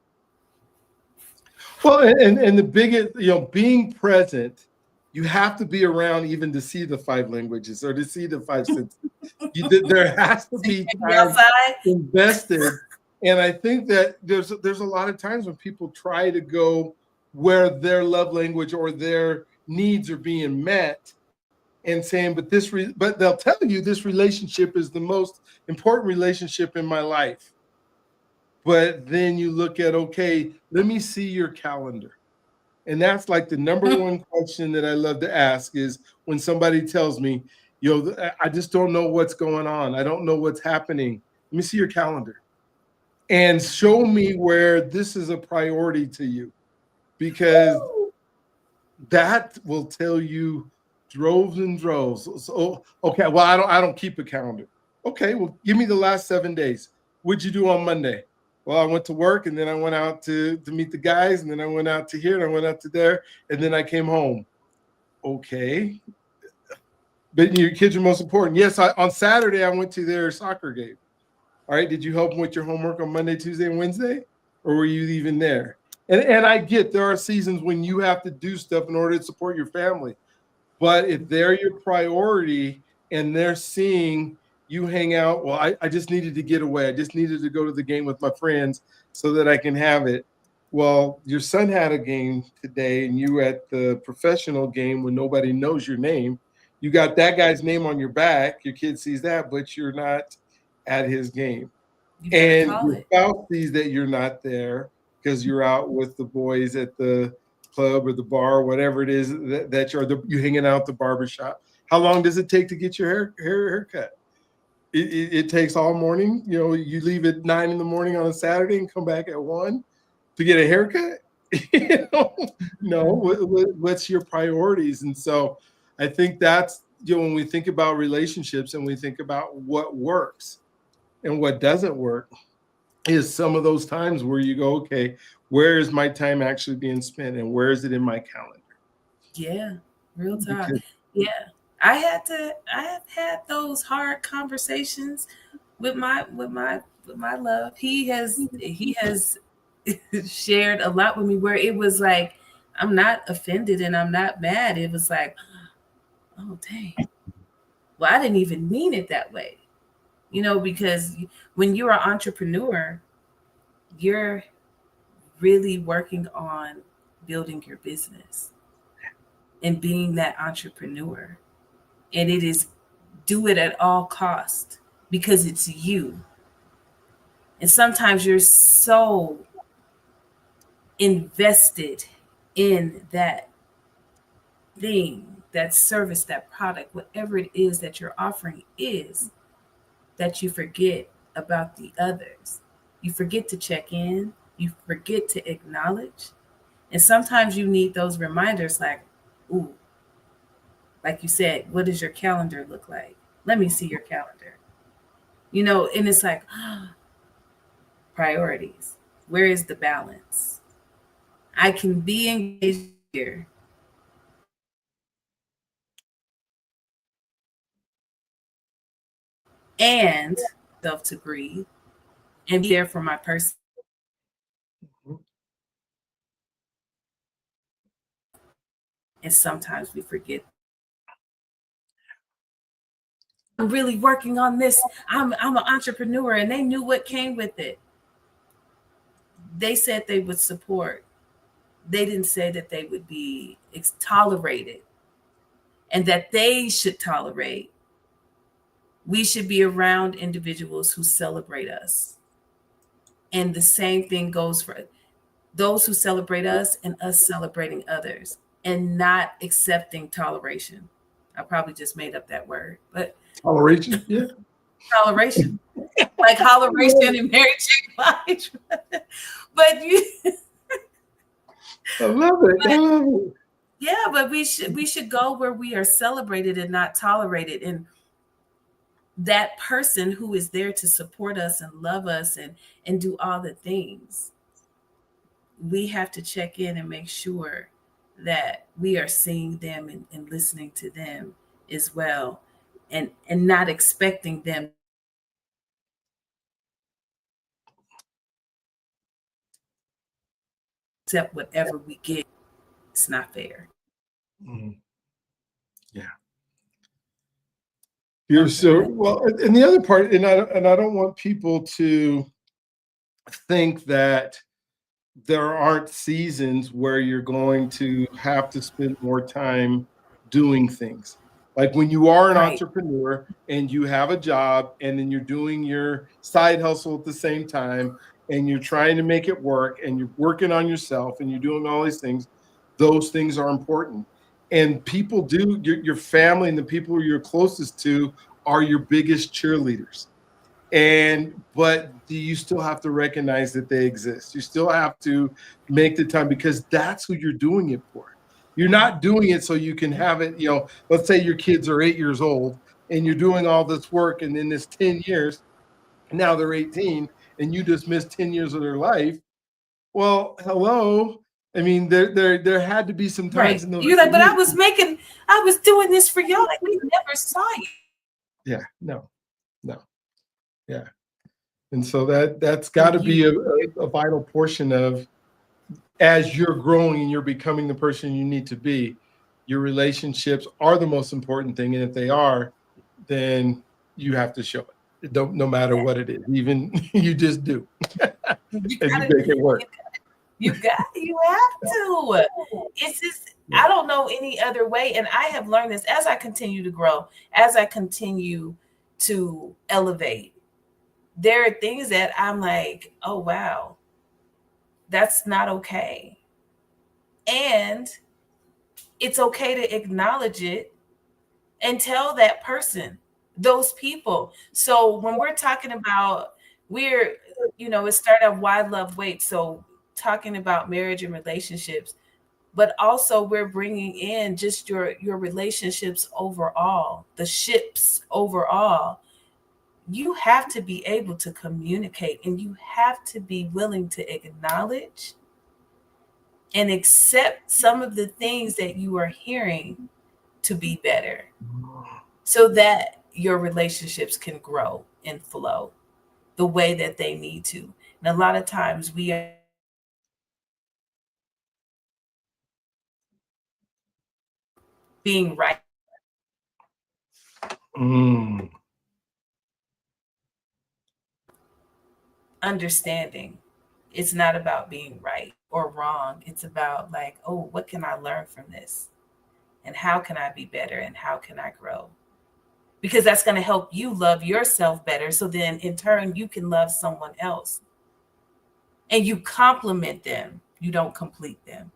Well, and the biggest, being present, you have to be around even to see the 5 languages or to see the 5 senses. There has to be time invested. And I think that there's a lot of times when people try to go where their love language or their needs are being met and saying, but they'll tell you this relationship is the most important relationship in my life. But then you look at, okay, let me see your calendar. And that's like the number one question that I love to ask is when somebody tells me, I just don't know what's going on. I don't know what's happening. Let me see your calendar and show me where this is a priority to you, because that will tell you droves and droves. So, okay, well, I don't keep a calendar. Okay, well, give me the last 7 days. What'd you do on Monday? Well, I went to work, and then I went out to meet the guys, and then I went out to here, and I went out to there, and then I came home. Okay. But your kids are most important. Yes, on Saturday, I went to their soccer game. All right, did you help them with your homework on Monday, Tuesday, and Wednesday? Or were you even there? And I get there are seasons when you have to do stuff in order to support your family. But if they're your priority and they're seeing you hang out, well, I just needed to get away. I just needed to go to the game with my friends so that I can have it. Well, your son had a game today and you at the professional game when nobody knows your name. You got that guy's name on your back. Your kid sees that, but you're not at his game. And your spouse sees that you're not there because you're out with the boys at the club or the bar or whatever it is that you're hanging out at the barbershop. How long does it take to get your haircut? It takes all morning. You leave at 9 in the morning on a Saturday and come back at 1 to get a haircut. No, what's your priorities? And so I think that's, when we think about relationships and we think about what works and what doesn't work, is some of those times where you go, okay, where is my time actually being spent and where is it in my calendar? Yeah, real time. Yeah. I have had those hard conversations with my love. He has shared a lot with me where it was like, I'm not offended and I'm not mad. It was like, oh dang. Well, I didn't even mean it that way. Because when you're an entrepreneur, you're really working on building your business and being that entrepreneur. And it is do it at all costs because it's you. And sometimes you're so invested in that thing, that service, that product, whatever it is that you're offering is, that you forget about the others. You forget to check in. You forget to acknowledge. And sometimes you need those reminders like, ooh, like you said, what does your calendar look like? Let me see your calendar. And it's like, priorities. Where is the balance? I can be engaged here. And self to breathe and be there for my person. And sometimes we forget. I'm really working on this. I'm an entrepreneur, and they knew what came with it. They said they would support. They didn't say that they would be tolerated and that they should tolerate. We should be around individuals who celebrate us. And the same thing goes for those who celebrate us and us celebrating others and not accepting toleration. I probably just made up that word, but Toleration, yeah. Toleration. Like holleration and Mary J. Blige. But you I love it. I love it. Yeah, but we should go where we are celebrated and not tolerated. And that person who is there to support us and love us and do all the things, we have to check in and make sure that we are seeing them and listening to them as well, and not expecting them to accept whatever we get. It's not fair. Mm. Yeah. You're so well, and the other part, and I don't want people to think that there aren't seasons where you're going to have to spend more time doing things. Like when you are an entrepreneur and you have a job and then you're doing your side hustle at the same time and you're trying to make it work and you're working on yourself and you're doing all these things, those things are important. And people do, your family and the people you're closest to are your biggest cheerleaders. But you still have to recognize that they exist. You still have to make the time because that's who you're doing it for. You're not doing it so you can have it, let's say your kids are 8 years old and you're doing all this work and then this 10 years, now they're 18 and you just missed 10 years of their life. Well, hello. I mean, there had to be some times in those. You're like, but I was doing this for y'all. Like we never saw you. Yeah, no. Yeah. And so that's got to be a vital portion of, as you're growing and you're becoming the person you need to be, your relationships are the most important thing. And if they are, then you have to show it. No matter what it is, even you just do. And you make it work. You have to. It's just, I don't know any other way. And I have learned this as I continue to grow, as I continue to elevate. There are things that I'm like, oh, wow, that's not okay. And it's okay to acknowledge it and tell that person, those people. So when we're talking about, it started off Why Love Waits. So talking about marriage and relationships, but also we're bringing in just your relationships overall, the ships overall. You have to be able to communicate and you have to be willing to acknowledge and accept some of the things that you are hearing to be better so that your relationships can grow and flow the way that they need to. And a lot of times we are being right. Understanding it's not about being right or wrong. It's about like, oh, what can I learn from this? And how can I be better? And how can I grow? Because that's going to help you love yourself better. So then in turn, you can love someone else. And you compliment them. You don't complete them.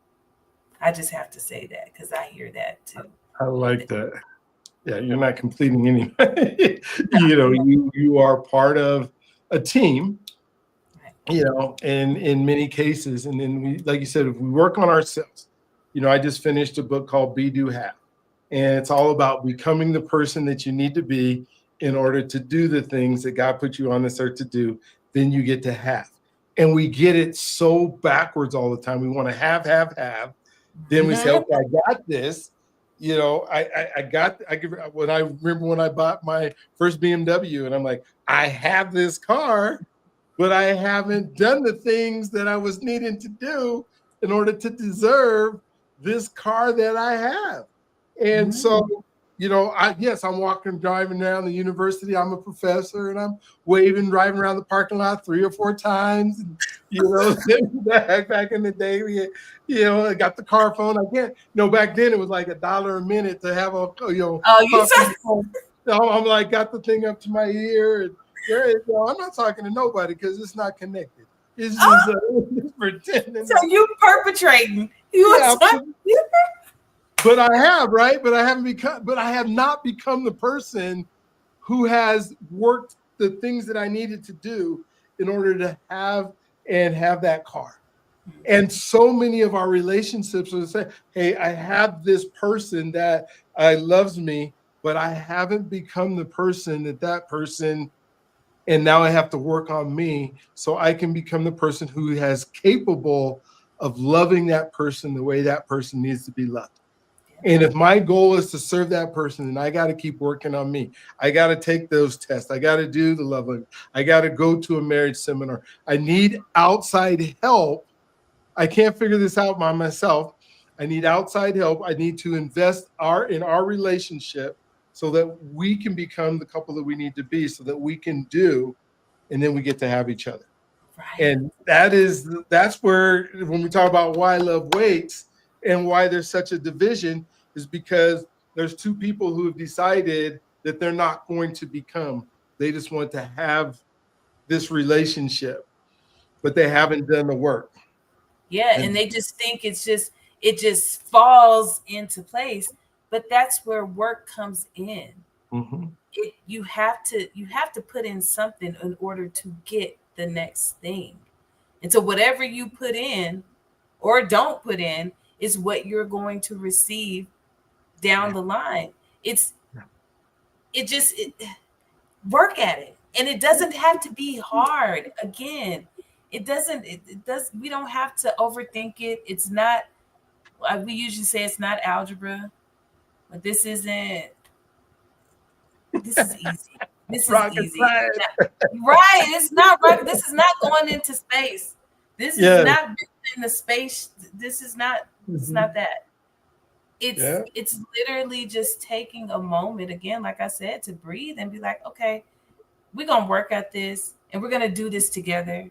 I just have to say that because I hear that too. I like that. Yeah, you're not completing anybody. You are part of a team. And in many cases, and then we, like you said, if we work on ourselves, I just finished a book called Be, Do, Have, and it's all about becoming the person that you need to be in order to do the things that God put you on this earth to do. Then you get to have. And we get it so backwards all the time. We want to have. Then we say, okay, I got this. You know, when I remember when I bought my first BMW, and I'm like, I have this car, but I haven't done the things that I was needing to do in order to deserve this car that I have. And so, you know, I'm walking, driving around the university. I'm a professor, and I'm driving around the parking lot 3 or 4 times. And, you know, back in the day, I got the car phone. I can't, back then it was like $1 a minute to have a, phone. I'm like, got the thing up to my ear, and I'm not talking to nobody because it's not connected. It's just pretending. So you perpetrating? But I have, right? But I have not become the person who has worked the things that I needed to do in order to have that car. And so many of our relationships will say, hey, I have this person that loves me, but I haven't become the person that person, and now I have to work on me so I can become the person who is capable of loving that person the way that person needs to be loved. And if my goal is to serve that person, then I got to keep working on me. I got to take those tests. I got to do the love language. I got to go to a marriage seminar. I need outside help. I can't figure this out by myself. I need outside help. I need to invest in our relationship so that we can become the couple that we need to be, so that we can do, and then we get to have each other. Right. And that's where, when we talk about why love waits and why there's such a division, is because there's 2 people who have decided that they're not going to become. They just want to have this relationship, but they haven't done the work. Yeah, and they just think it just falls into place. But that's where work comes in. Mm-hmm. You have to put in something in order to get the next thing. And so whatever you put in or don't put in is what you're going to receive down the line. Work at it. And it doesn't have to be hard. Again, we don't have to overthink it. It's not, we usually say it's not algebra, but this is easy. This is easy. Right. It's not right. This is not going into space. This is not in the space. This is not, it's not that. It's literally just taking a moment, again, like I said, to breathe and be like, okay, we're gonna work at this and we're gonna do this together.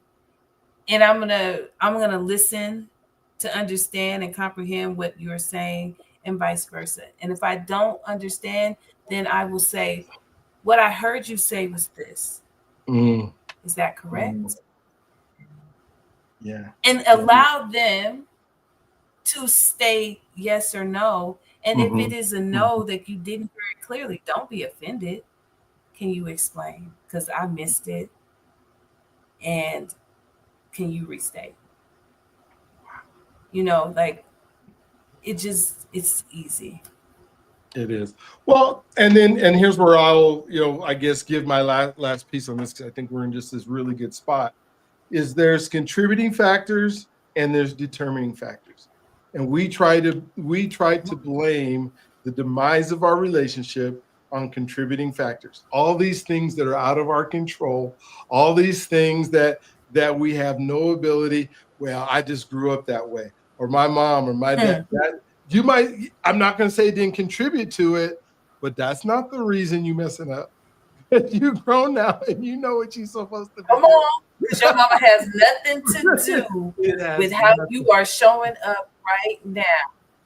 And I'm gonna listen to understand and comprehend what you're saying, and vice versa. And if I don't understand, then I will say, what I heard you say was this. Is that correct? Yeah. And allow them to state yes or no. And if it is a no that you didn't hear it clearly, don't be offended. Can you explain? Because I missed it. And can you restate? Like it's easy. It is. Well, and here's where I'll, I guess give my last piece on this, because I think we're in just this really good spot, is there's contributing factors and there's determining factors. And we try to blame the demise of our relationship on contributing factors. All these things that are out of our control, all these things that we have no ability. Well, I just grew up that way, or my mom or my dad. I'm not going to say it didn't contribute to it, but that's not the reason you messing up. You've grown now and you know what you're supposed to do. Come on. Your mama has nothing to do with how you are showing up right now.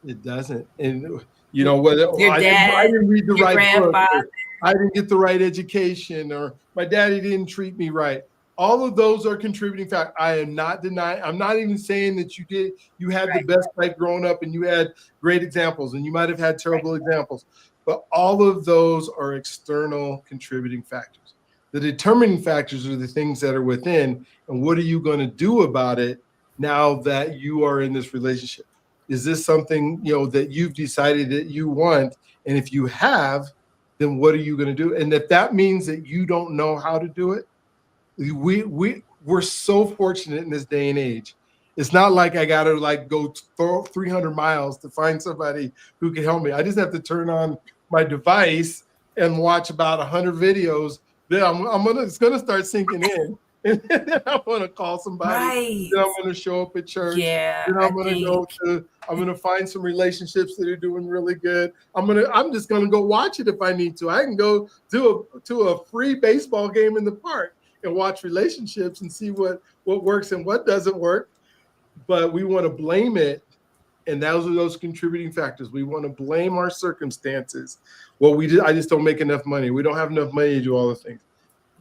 It doesn't. And whether your dad, I didn't read the your right grandfather, book, I didn't get the right education, or my daddy didn't treat me right. All of those are contributing factors. I am not denying. I'm not even saying that you had the best life growing up and you had great examples, and you might have had terrible examples. But all of those are external contributing factors. The determining factors are the things that are within, and what are you going to do about it now that you are in this relationship? Is this something that you've decided that you want? And if you have, then what are you going to do? And if that means that you don't know how to do it, we're so fortunate in this day and age. It's not like I got to like go 300 miles to find somebody who can help me. I just have to turn on my device and watch about 100 videos. Then it's gonna start sinking in, and then I'm gonna call somebody. Right. Then I'm gonna show up at church. Yeah. Then I'm gonna find some relationships that are doing really good. I'm just gonna go watch it if I need to. I can go to a free baseball game in the park and watch relationships and see what works and what doesn't work. But we want to blame it, and those contributing factors. We want to blame our circumstances. Well, I just don't make enough money. We don't have enough money to do all the things.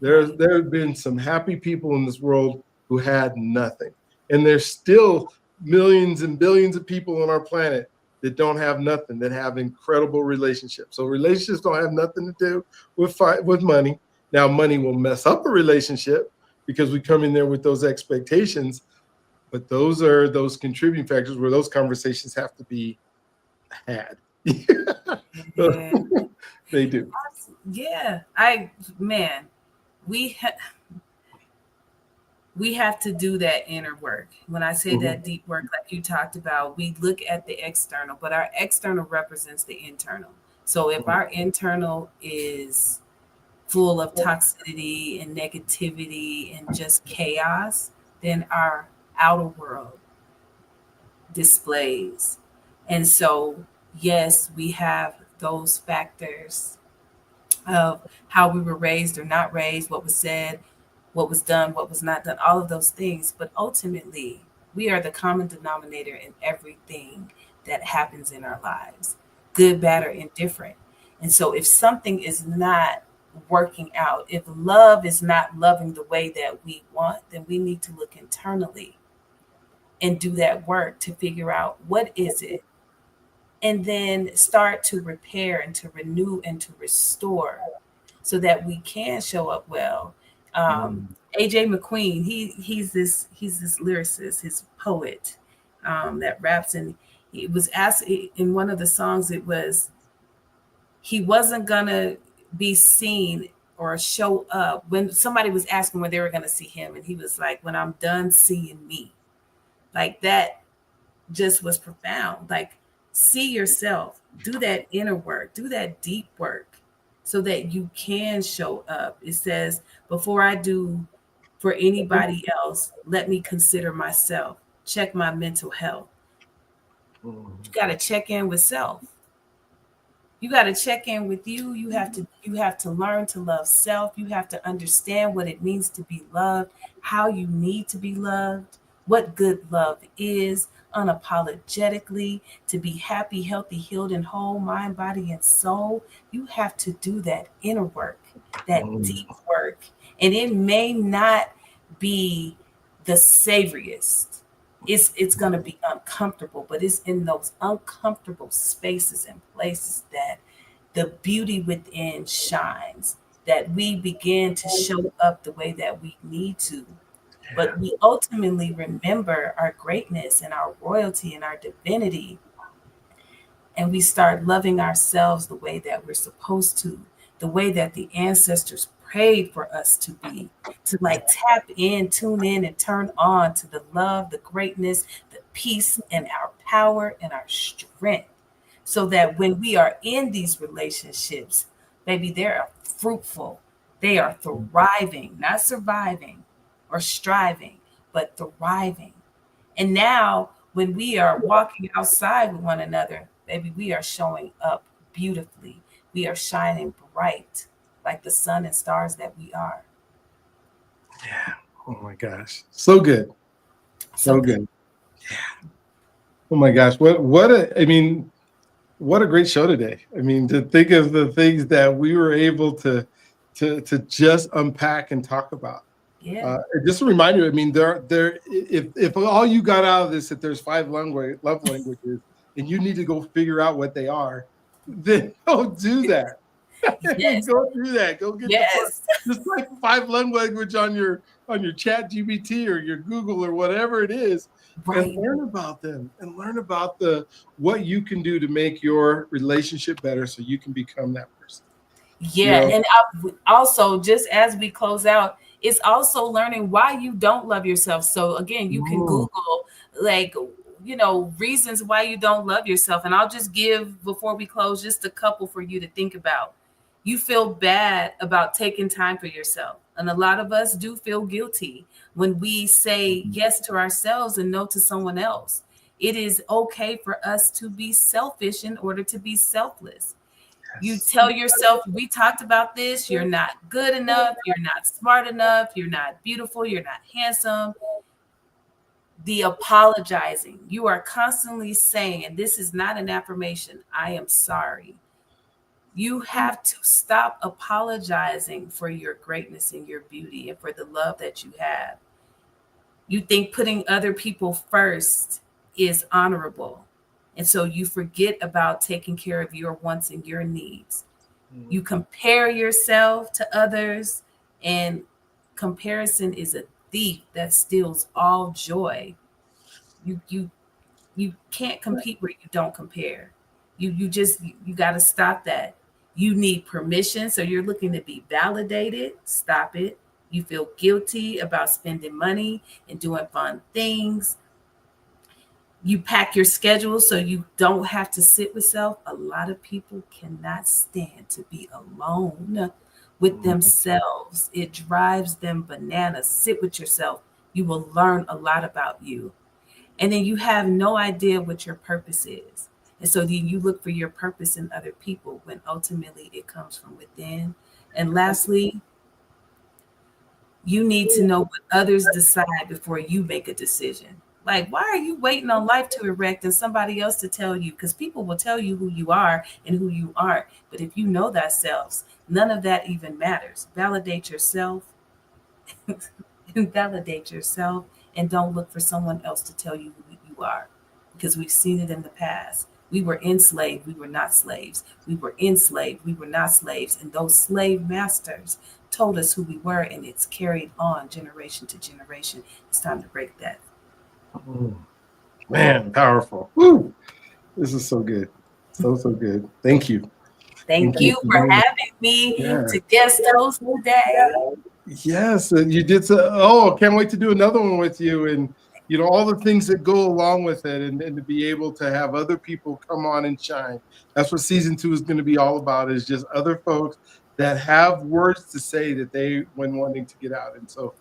There have been some happy people in this world who had nothing, and there's still millions and billions of people on our planet that don't have nothing, that have incredible relationships. So relationships don't have nothing to do with money. Now, money will mess up a relationship because we come in there with those expectations. But those are those contributing factors where those conversations have to be had. Yeah. They do. Yeah. We have to do that inner work. When I say that deep work, like you talked about, we look at the external, but our external represents the internal. So if our internal is full of toxicity and negativity and just chaos, then our outer world displays. And so, yes, we have those factors of how we were raised or not raised, what was said, what was done, what was not done, all of those things. But ultimately, we are the common denominator in everything that happens in our lives, good, bad, or indifferent. And so if something is not working out, if love is not loving the way that we want, then we need to look internally and do that work to figure out what is it, and then start to repair and to renew and to restore so that we can show up well. AJ McQueen, he's this lyricist, his poet that raps, and he was asked in one of the songs, it was, he wasn't gonna be seen or show up when somebody was asking when they were gonna see him, and he was like, when I'm done seeing me. Like, that just was profound. Like, see yourself, do that inner work, do that deep work so that you can show up. It says, before I do for anybody else, let me consider myself, check my mental health. You got to check in with self. You got to check in with you. You have to learn to love self. You have to understand what it means to be loved, how you need to be loved, what good love is, unapologetically, to be happy, healthy, healed, and whole, mind, body, and soul. You have to do that inner work, that deep work. And it may not be the savoriest. It's going to be uncomfortable, but it's in those uncomfortable spaces and places that the beauty within shines, that we begin to show up the way that we need to. But we ultimately remember our greatness and our royalty and our divinity. And we start loving ourselves the way that we're supposed to, the way that the ancestors prayed for us to be, to like tap in, tune in, and turn on to the love, the greatness, the peace, and our power and our strength. So that when we are in these relationships, baby, they are fruitful. They are thriving, not surviving or striving, but thriving. And now when we are walking outside with one another, baby, we are showing up beautifully. We are shining bright like the sun and stars that we are. Yeah. Oh my gosh. So good. So good. Yeah. Oh my gosh. What a great show today. I mean, to think of the things that we were able to just unpack and talk about. Yeah. Just a reminder, I mean, if all you got out of this, that there's 5 love languages and you need to go figure out what they are, then go do that. Yes. Go do that. Go get just like 5 language on your chat GPT or your Google or whatever it is, and learn about them and learn about what you can do to make your relationship better so you can become that person. Yeah. You know? And also, just as we close out, It's also learning why you don't love yourself. So again, you can Google like, reasons why you don't love yourself. And I'll just give, before we close, just a couple for you to think about. You feel bad about taking time for yourself. And a lot of us do feel guilty when we say yes to ourselves and no to someone else. It is okay for us to be selfish in order to be selfless. You tell yourself, we talked about this, you're not good enough, you're not smart enough, you're not beautiful, you're not handsome. The apologizing, you are constantly saying, and this is not an affirmation, I am sorry. You have to stop apologizing for your greatness and your beauty and for the love that you have. You think putting other people first is honorable. And so you forget about taking care of your wants and your needs. You compare yourself to others, and comparison is a thief that steals all joy. You can't compete where you don't compare. You got to stop that. You need permission, so you're looking to be validated. Stop it. You feel guilty about spending money and doing fun things. You pack your schedule so you don't have to sit with self. A lot of people cannot stand to be alone with themselves. It drives them bananas. Sit with yourself. You will learn a lot about you. And then you have no idea what your purpose is. And so then you look for your purpose in other people when ultimately it comes from within. And lastly, you need to know what others decide before you make a decision. Like, why are you waiting on life to erect and somebody else to tell you? Because people will tell you who you are and who you aren't. But if you know thyself, none of that even matters. Validate yourself. Validate yourself, and don't look for someone else to tell you who you are. Because we've seen it in the past. We were enslaved. We were not slaves. We were enslaved. We were not slaves. And those slave masters told us who we were, and it's carried on generation to generation. It's time to break that. Man, powerful. Woo. This is so good. So good. Thank you. Thank you for having me to guest host today. Yes, you did. So, can't wait to do another one with you. And, all the things that go along with it, and to be able to have other people come on and shine. That's what season 2 is going to be all about, is just other folks that have words to say that they when wanting to get out. And so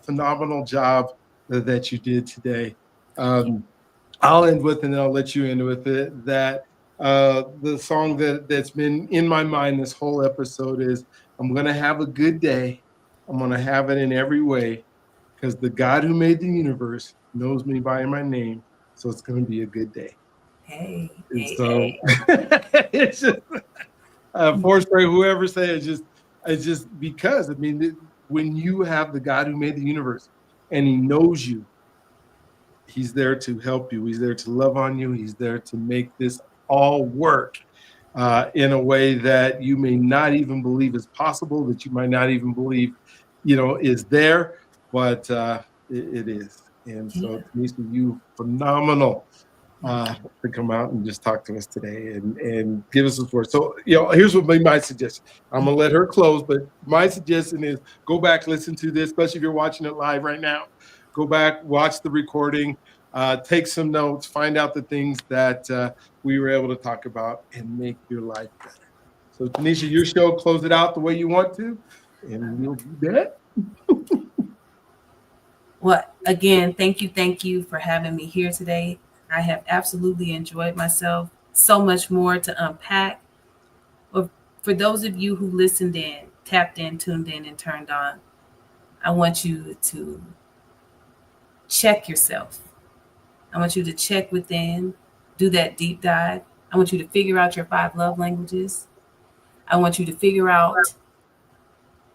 phenomenal job that you did today. I'll end with, and then I'll let you end with it, that the song that's been in my mind this whole episode is, I'm going to have a good day. I'm going to have it in every way, because the God who made the universe knows me by my name. So it's going to be a good day. Hey. It's just, Forrest Gray, whoever say it's just because, when you have the God who made the universe and he knows you, he's there to help you. He's there to love on you. He's there to make this all work in a way that you may not even believe is possible, that you might not even believe, is there, but it is. And so, Tanisha, you phenomenal to come out and just talk to us today and give us support. So, here's what my suggestion. I'm going to let her close, but my suggestion is go back, listen to this, especially if you're watching it live right now. Go back, watch the recording, take some notes, find out the things that we were able to talk about, and make your life better. So, Tanisha, your show, close it out the way you want to, and we'll do that. Well, again, thank you for having me here today. I have absolutely enjoyed myself. So much more to unpack. But for those of you who listened in, tapped in, tuned in, and turned on, I want you to check yourself. I want you to check within, do that deep dive. I want you to figure out your 5 love languages. I want you to figure out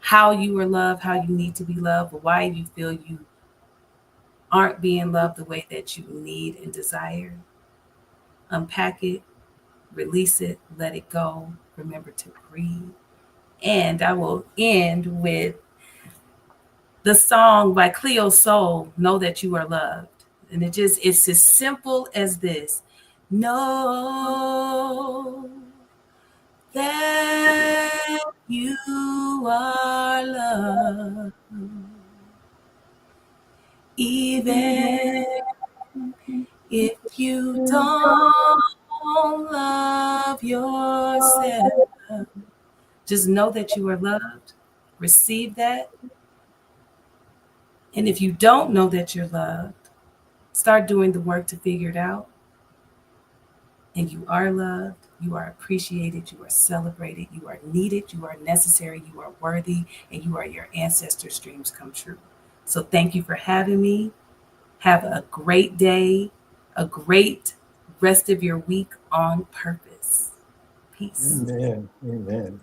how you are loved, how you need to be loved, or why you feel you aren't being loved the way that you need and desire. Unpack it, release it, let it go. Remember to breathe. And I will end with the song by Cleo Soul, Know That You Are Loved. And it's as simple as this. Know that you are loved. Even if you don't love yourself, just know that you are loved. Receive that. And if you don't know that you're loved, start doing the work to figure it out. And you are loved, you are appreciated, you are celebrated, you are needed, you are necessary, you are worthy, and you are your ancestors' dreams come true. So thank you for having me. Have a great day, a great rest of your week on purpose. Peace. Amen. Amen.